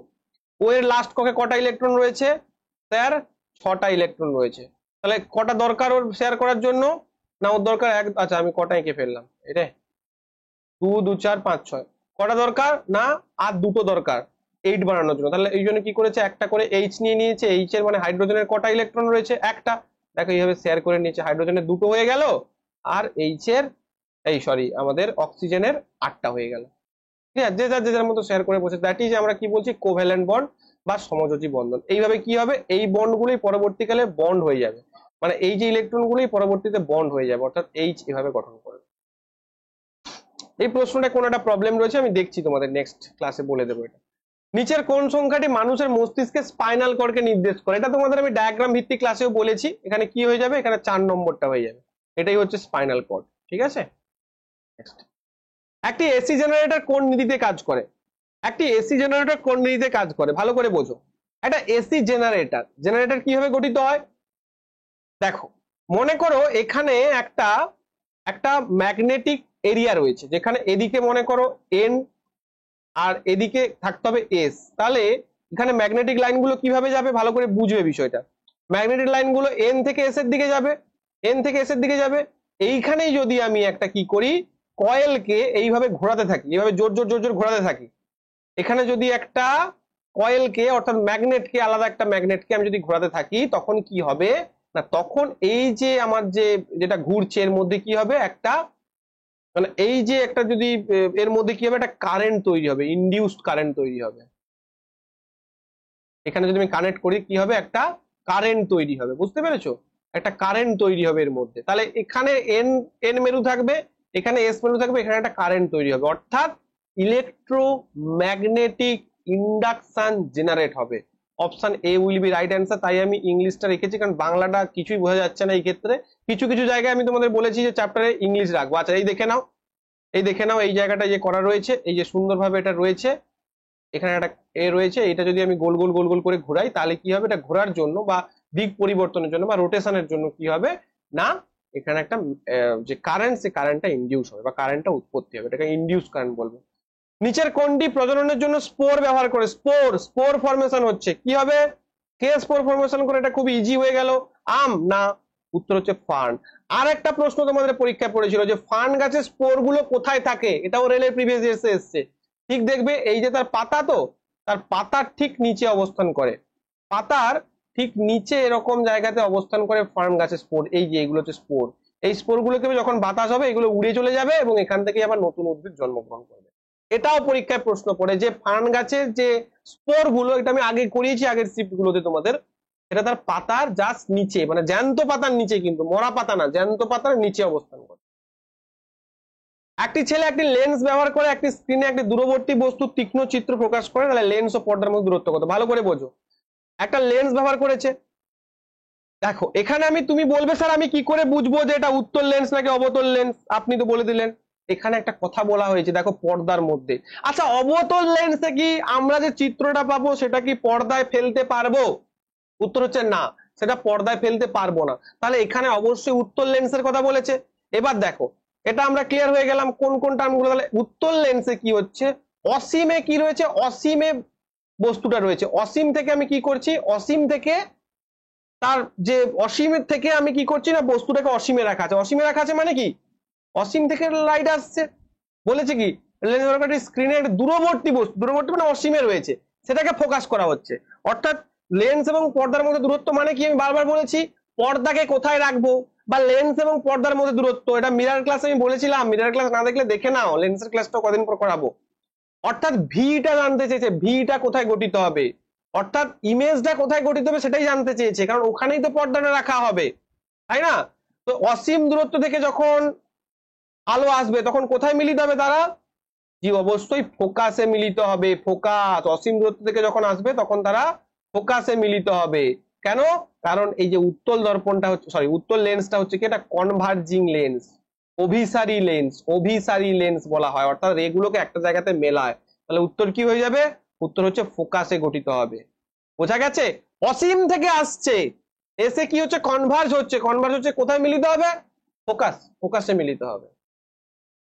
ও এর লাস্ট কক্ষে কটা ইলেকট্রন রয়েছে স্যার? 6টা ইলেকট্রন রয়েছে। তাহলে কটা দরকার ওর শেয়ার করার জন্য? না, ওর দরকার এক। আচ্ছা, আমি কটা এঁকে ফেললাম, এটা 2 2 4 5 6। কটা দরকার? না, আর দুটো দরকার 8 বানানোর জন্য। তাহলে এই জন্য কি করেছে, একটা করে H নিয়ে নিয়েছে। H এর মানে হাইড্রোজেনের কটা ইলেকট্রন রয়েছে? একটা। দেখো এইভাবে শেয়ার করে নিয়েছে, হাইড্রোজেনের দুটো হয়ে গেল, আর H এর আমাদের অক্সিজেনের 8টা হয়ে গেল। ঠিক আছে? যে যার যে যার মতো শেয়ার করে বসে, দ্যাট ইজ আমরা কি বলছি, কোভ্যালেন্ট বন্ড বা সমযোজী বন্ধন। এইভাবে কি হবে, এই বন্ডগুলোই পরবর্তীকালে বন্ড হয়ে যাবে, মানে এই যে ইলেকট্রনগুলোই পরবর্তীতে বন্ড হয়ে যাবে, অর্থাৎ H এভাবে গঠন করবে। এই প্রশ্নটা কোনো একটা প্রবলেম রয়েছে, আমি দেখছি, তোমাদের নেক্সট ক্লাসে বলে দেবো এটা। নিচের কোন সংখ্যাটি মানুষের মস্তিষ্কের স্পাইনাল কর্ডকে নির্দেশ করে? এটা তোমাদের আমি ডায়াগ্রাম ভিত্তিক ক্লাসেও বলেছি। এখানে কি হয়ে যাবে, এখানে 4 নম্বরটা হয়ে যাবে। এটাই হচ্ছে স্পাইনাল কর্ড, ঠিক আছে। একটি এসি জেনারেটর কোন নীতিতে কাজ করে? একটি এসি জেনারেটর কোন নীতিতে কাজ করে ভালো করে বোঝো। একটা এসি জেনারেটর কিভাবে গঠিত হয় দেখো, মনে করো এখানে একটা একটা ম্যাগনেটিক এরিয়া রয়েছে, যেখানে এদিকে মনে করো এন আর এদিকে থাকতে হবে এস। তাহলে এখানে ম্যাগনেটিক লাইনগুলো কিভাবে যাবে ভালো করে বুঝবে বিষয়টা। ম্যাগনেটিক লাইনগুলো এন থেকে এস এর দিকে যাবে, এন থেকে এস এর দিকে যাবে। এইখানেই যদি আমি একটা কি করি, কয়েলকে এইভাবে ঘোরাতে থাকি, এইভাবে জোর জোর জোর জোর ঘোরাতে থাকি, এখানে যদি একটা কয়েলকে অর্থাৎ ম্যাগনেটকে, আলাদা একটা ম্যাগনেটকে আমি যদি ঘোরাতে থাকি, তখন কি হবে না, তখন এই যে আমার যেটা ঘুরছে এর মধ্যে কি হবে, একটা মানে এই যে একটা যদি এর মধ্যে কি হবে, একটা কারেন্ট তৈরি হবে, ইনডিউসড কারেন্ট তৈরি হবে। এখানে যদি আমি কানেক্ট করি কি হবে, একটা কারেন্ট তৈরি হবে, বুঝতে পেরেছো? একটা কারেন্ট তৈরি হবে এর মধ্যে। তাহলে এখানে এন এন মেরু থাকবে, এখানে এস মেরু থাকবে, এখানে একটা কারেন্ট তৈরি হবে, অর্থাৎ ইলেকট্রোম্যাগনেটিক ইন্ডাকশন জেনারেট হবে। Option A will be right answer. তাই আমি ইংলিশটা রেখেছি, কারণ বাংলাটা কিছুই বোঝা যাচ্ছে না এই ক্ষেত্রে। কিছু কিছু জায়গায় আমি তোমাদের বলেছি যে চ্যাপ্টারে ইংলিশ রাখবো। আচ্ছা এই দেখে নাও, এই দেখে নাও, এই জায়গাটা যে করা রয়েছে, এই যে সুন্দরভাবে এটা রয়েছে, এখানে একটা এ রয়েছে, এটা যদি আমি গোল গোল গোল গোল করে ঘোরাই, তাহলে কি হবে, এটা ঘোরার জন্য বা দিক পরিবর্তনের জন্য বা রোটেশনের জন্য কি হবে না, এখানে একটা যে কারেন্ট, সে কারেন্টটা ইনডিউস হবে বা কারেন্টটা উৎপত্তি হবে, এটাকে ইনডিউস কারেন্ট বলবো। নিচের কোনটি প্রজননের জন্য স্পোর ব্যবহার করে? স্পোর ফরমেশন হচ্ছে, কি হবে, কে স্পোর ফরমেশন করে? এটা খুব ইজি হয়ে গেল, আম না, উত্তর হচ্ছে ফার্ন। আর একটা প্রশ্ন তোমাদের পরীক্ষায় পড়েছিল যে ফার্ন গাছের স্পোর গুলো কোথায় থাকে, এটাও রেলের প্রিভিয়াস ইয়ার্সে এসছে। ঠিক দেখবে, এই যে তার পাতা, তো তার পাতার ঠিক নিচে অবস্থান করে, পাতার ঠিক নিচে এরকম জায়গাতে অবস্থান করে ফার্ন গাছের স্পোর। এই যে এগুলো হচ্ছে স্পোর। এই স্পোর গুলোকে যখন বাতাস হবে, এগুলো উড়ে চলে যাবে এবং এখান থেকে আবার নতুন উদ্ভিদ জন্মগ্রহণ করবে। এটাও পরীক্ষায় প্রশ্ন পড়ে যে ফার্ন গাছের যে স্পোর গুলো, এটা আমি আগে করিয়েছি আগের শিফট গুলোতে তোমাদের, এটা তার পাতার জাস্ট নিচে, মানে জ্যান্ত পাতার নিচে, কিন্তু মরা পাতা না, জ্যান্ত পাতার নিচে অবস্থান করে। একটি ছেলে একটি লেন্স ব্যবহার করে একটি স্ক্রিনে একটি দূরবর্তী বস্তুর তীক্ষ্ণ চিত্র প্রকাশ করে, তাহলে লেন্স ও পর্দার মধ্যে দূরত্ব কত ভালো করে বোঝো। একটা লেন্স ব্যবহার করেছে, দেখো এখানে তুমি বলবে স্যার আমি কি করে বুঝবো যে এটা উত্তল লেন্স নাকি অবতল লেন্স, আপনি তো বলে দিলেন। এখানে একটা কথা বলা হয়েছে দেখো, পর্দার মধ্যে। আচ্ছা অবতল লেন্সে কি আমরা যে চিত্রটা পাবো সেটা কি পর্দায় ফেলতে পারবো? উত্তর হচ্ছে না, সেটা পর্দায় ফেলতে পারবো না। তাহলে এখানে অবশ্যই উত্তল লেন্সের কথা বলেছে। এবার দেখো, এটা আমরা ক্লিয়ার হয়ে গেলাম কোন কোন টার্মগুলো। তাহলে উত্তল লেন্সে কি হচ্ছে, অসীমে কি রয়েছে, অসীমে বস্তুটা রয়েছে। অসীম থেকে আমি কি করছি, অসীম থেকে তার যে অসীমের থেকে আমি কি করছি না, বস্তুটাকে অসীমে রাখা আছে। অসীমে রাখা আছে মানে কি, অসীম থেকে লাইট আসছে, বলেছে কি স্ক্রিনে একটা দূরবর্তী বস্তু, দূরবর্তী মানে অসীমে রয়েছে, সেটাকে ফোকাস করা হচ্ছে। অর্থাৎ লেন্স এবং পর্দার মধ্যে দূরত্ব মানে কি, আমি বারবার বলেছি পর্দাকে কোথায় রাখবো, বা লেন্স এবং পর্দার মধ্যে দূরত্ব, এটা মিরর ক্লাস আমি বলেছিলাম। মিরর ক্লাস না দেখলে দেখে নাও, লেন্সের ক্লাসটা কদিন পর করাবো। অর্থাৎ ভিটা জানতে চেয়েছে, ভিটা কোথায় গঠিত হবে, অর্থাৎ ইমেজটা কোথায় গঠিত হবে সেটাই জানতে চেয়েছে, কারণ ওখানেই তো পর্দাটা রাখা হবে, তাই না? তো অসীম দূরত্ব থেকে যখন আলো আসবে তখন কোথায় মিলিত হবে তারা, জি অবশ্যই ফোকাসে মিলিত হবে। ফোকাস, অসীম দূরত্ব থেকে যখন আসবে তখন তারা ফোকাসে মিলিত হবে। কেন? কারণ এই যে উত্তল দর্পণটা হচ্ছে, সরি উত্তল লেন্সটা হচ্ছে কি, এটা কনভার্জিং লেন্স, অভিসারী লেন্স, অভিসারী লেন্স বলা হয়, অর্থাৎ এগুলোকে একটা জায়গাতে মেলায়। তাহলে উত্তর কি হয়ে যাবে, উত্তর হচ্ছে ফোকাসে গঠিত হবে। বোঝা গেছে? অসীম থেকে আসছে, এসে কি হচ্ছে, কনভার্জ হচ্ছে, কনভার্জ হচ্ছে কোথায় মিলিত হবে, ফোকাস, ফোকাসে মিলিত হবে।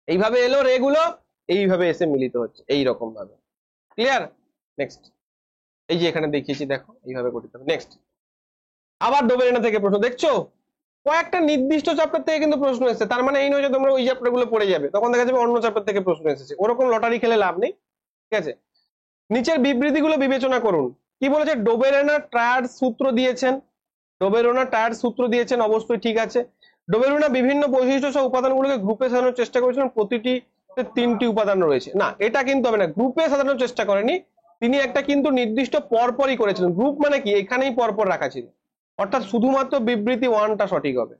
এইভাবে এলো রেগুলো, এইভাবে এসে মিলিত হচ্ছে এইরকম ভাবে। ক্লিয়ার? নেক্সট, এই যে এখানে দেখিয়েছি দেখো, এইভাবে গঠিত হবে। নেক্সট, আবার ডোবেরেনা থেকে প্রশ্ন। দেখছো কয়েকটা নির্দিষ্ট চ্যাপ্টার থেকে কিন্তু প্রশ্ন এসেছে, তার মানে এই নয় যে তোমরা ওই চ্যাপ্টার গুলো পড়ে যাবে, তখন দেখা যাবে অন্য চ্যাপ্টার থেকে প্রশ্ন এসেছে। ওরকম লটারি খেলে লাভ নেই, ঠিক আছে? নিচের বিবৃতিগুলো বিবেচনা করুন। কি বলেছে, ডোবেরেনা ট্রায়াড সূত্র দিয়েছেন, ডোবেরেনা ট্রায়াড সূত্র দিয়েছেন, অবশ্যই ঠিক আছে। ডোবেরেনা বিভিন্ন বৈশিষ্ট্য সহ উপাদানগুলোকে গ্রুপে সাজানোর চেষ্টা করেছিলেন, প্রতিটি 3টি উপাদান রয়েছে। না, এটা কিন্তু হবে না, গ্রুপে সাজানোর চেষ্টা করেনি তিনি, একটা কিন্তু নির্দিষ্ট পরপরই করেছিলেন। গ্রুপ মানে কি, এখানেই পরপর রাখা ছিল, অর্থাৎ শুধুমাত্র বিবৃতি 1টা সঠিক হবে।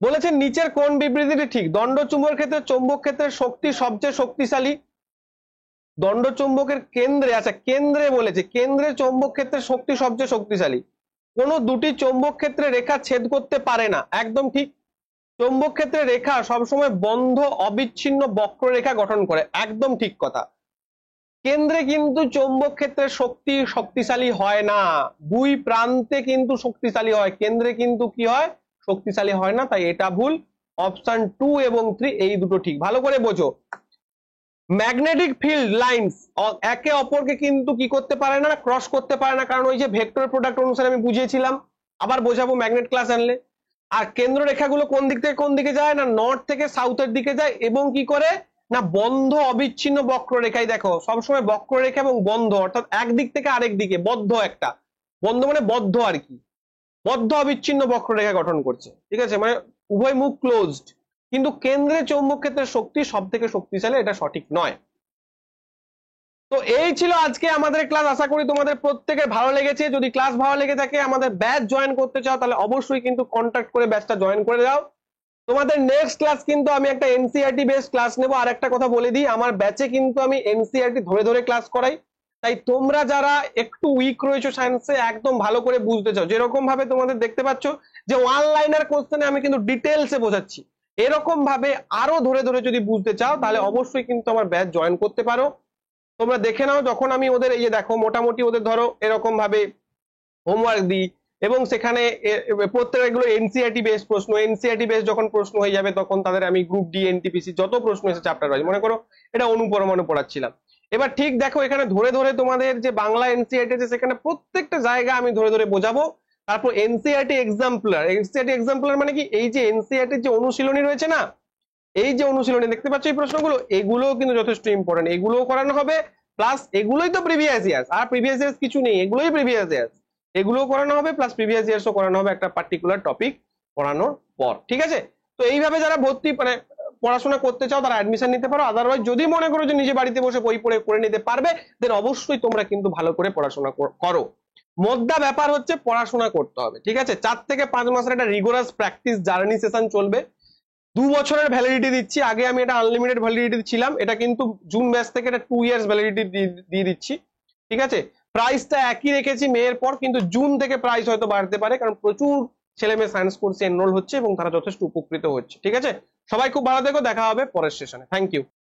বলেছেন নিচের কোন বিবৃতিটি ঠিক, দণ্ড চুম্বকের ক্ষেত্রে চৌম্বক ক্ষেত্রের শক্তি সবচেয়ে শক্তিশালী। দণ্ড চুম্বকের কেন্দ্রে, আচ্ছা কেন্দ্রে বলেছে, কেন্দ্রে চৌম্বক ক্ষেত্রের শক্তি সবচেয়ে শক্তিশালী, কোনো দুটি চৌম্বক ক্ষেত্রে রেখা ছেদ করতে পারে না, একদম ঠিক। চৌম্বক ক্ষেত্রে রেখা সবসময় বন্ধ অবিচ্ছিন্ন বক্ররেখা গঠন করে, একদম ঠিক কথা। কেন্দ্রে কিন্তু চৌম্বক ক্ষেত্রের শক্তি শক্তিশালী হয় না, দুই প্রান্তে কিন্তু শক্তিশালী হয়, কেন্দ্রে কিন্তু কি হয়, শক্তিশালী হয় না, তাই এটা ভুল। অপশন 2 এবং 3 এই দুটো ঠিক, ভালো করে বোঝো। ম্যাগনেটিক ফিল্ড লাইন্স একে অপরকে কিন্তু কি করতে পারে না, ক্রস করতে পারে না, কারণ ওই যে ভেক্টর প্রোডাক্ট অনুসারে আমি বুঝিয়েছিলাম, আবার বোঝাবো ম্যাগনেট ক্লাস আনলে। আর কেন্দ্র রেখাগুলো কোন দিক থেকে কোন দিকে যায় না, নর্থ থেকে সাউথের দিকে যায়, এবং কি করে না বন্ধ অবিচ্ছিন্ন বক্ররেখায়, দেখো সবসময় বক্ররেখা এবং বন্ধ, অর্থাৎ একদিক থেকে আরেক দিকে বদ্ধ, একটা বন্ধ মানে বদ্ধ আর কি, বদ্ধ অবিচ্ছিন্ন বক্ররেখা গঠন করছে, ঠিক আছে, মানে উভয় মুখ ক্লোজড। কিন্তু কেন্দ্রে চৌম্বক ক্ষেত্রের শক্তি সব থেকে শক্তিশালী, এটা সঠিক নয়। তো এই ছিল আজকে আমাদের ক্লাস, আশা করি তোমাদের প্রত্যেকের ভালো লেগেছে। যদি ক্লাস ভালো লেগে থাকে, আমাদের ব্যাচ জয়েন করতে চাও, তাহলে অবশ্যই কিন্তু কন্ট্যাক্ট করে ব্যাচটা জয়েন করে দাও। তোমাদের নেক্সট ক্লাস কিন্তু আমি একটা এনসিইআরটি বেসড ক্লাস নেব। আর একটা কথা বলে দিই, আমার ব্যাচে কিন্তু আমি এনসিইআরটি ধরে ধরে ক্লাস করাই, তাই তোমরা যারা একটু উইক রয়েছে সায়েন্সে, একদম ভালো করে বুঝতে চাও, যেরকম ভাবে তোমাদের দেখতে পাচ্ছ যে ওয়ান লাইনার কোশ্চেনে আমি কিন্তু ডিটেলসে বোঝাচ্ছি, এরকম ভাবে আরো ধরে ধরে যদি বুঝতে চাও, তাহলে অবশ্যই কিন্তু আমার ব্যাচ জয়েন করতে পারো। তোমরা দেখে নাও, যখন আমি ওদের এই যে দেখো মোটামুটি ওদের ধরো এরকম ভাবে হোমওয়ার্ক দিই, এবং সেখানে প্রত্যেকগুলো এনসিইআরটি বেস প্রশ্ন, এনসিইআরটি বেস যখন প্রশ্ন হয়ে যাবে, তখন তাদের আমি গ্রুপ ডি এনটিপিসি যত প্রশ্ন এসে চ্যাপ্টার ওয়াইজ, মনে করো এটা অনুপরমাণু পড়াচ্ছিলাম, এবার ঠিক দেখো এখানে ধরে ধরে তোমাদের যে বাংলা এনসিইআরটি আছে, সেখানে প্রত্যেকটা জায়গা আমি ধরে ধরে বোঝাবো। তারপর এনসিইআরটি এক্সাম্পলার, এনসিইআরটি এক্সাম্পলার মানে কি, এই যে এনসিইআরটির যে অনুশীলনী রয়েছে না, এই যে অনুশীলনী দেখতে পাচ্ছ এই প্রশ্নগুলো, এগুলোও কিন্তু যথেষ্ট ইম্পর্টেন্ট, এগুলোও করানো হবে, প্লাস এগুলোই তো প্রিভিয়াস ইয়ার্স, আর প্রিভিয়াস ইয়ার্স কিছু নেই, এগুলোই প্রিভিয়াস ইয়ার্স, এগুলোও করানো হবে, প্লাস প্রিভিয়াস ইয়ার্সও করানো হবে একটা পার্টিকুলার টপিক পড়ানোর পর, ঠিক আছে। তো এইভাবে যারা ভর্তি মানে পড়াশোনা করতে চাও, তারা অ্যাডমিশন নিতে পারো। আদারওয়াইজ যদি মনে করো যে নিজে বাড়িতে বসে বই পড়ে করে নিতে পারবে, দেন অবশ্যই তোমরা কিন্তু ভালো করে পড়াশোনা করো। মোদ্দা ব্যাপার হচ্ছে পড়াশোনা করতে হবে, ঠিক আছে। 4 থেকে 5 মাসের একটা রিগোরাস প্র্যাকটিস জার্নি সেশন চলবে, 2 বছরের ভ্যালিডিটি দিচ্ছি, আগে আমি এটা আনলিমিটেড ভ্যালিডিটি ছিলাম, এটা কিন্তু জুন ব্যাচ থেকে এটা 2 ইয়ার্স ভ্যালিডিটি দিয়ে দিচ্ছি, ঠিক আছে। প্রাইসটা একই রেখেছি মেয়ের পর, কিন্তু জুন থেকে প্রাইস হয়তো বাড়তে পারে, কারণ প্রচুর ছেলে মেয়ে সায়েন্স কোর্সে এনরোল হচ্ছে এবং তারা যথেষ্ট উপকৃত হচ্ছে, ঠিক আছে। সবাই খুব ভালো থেকো, দেখা হবে পরের সেশনে, থ্যাংক ইউ।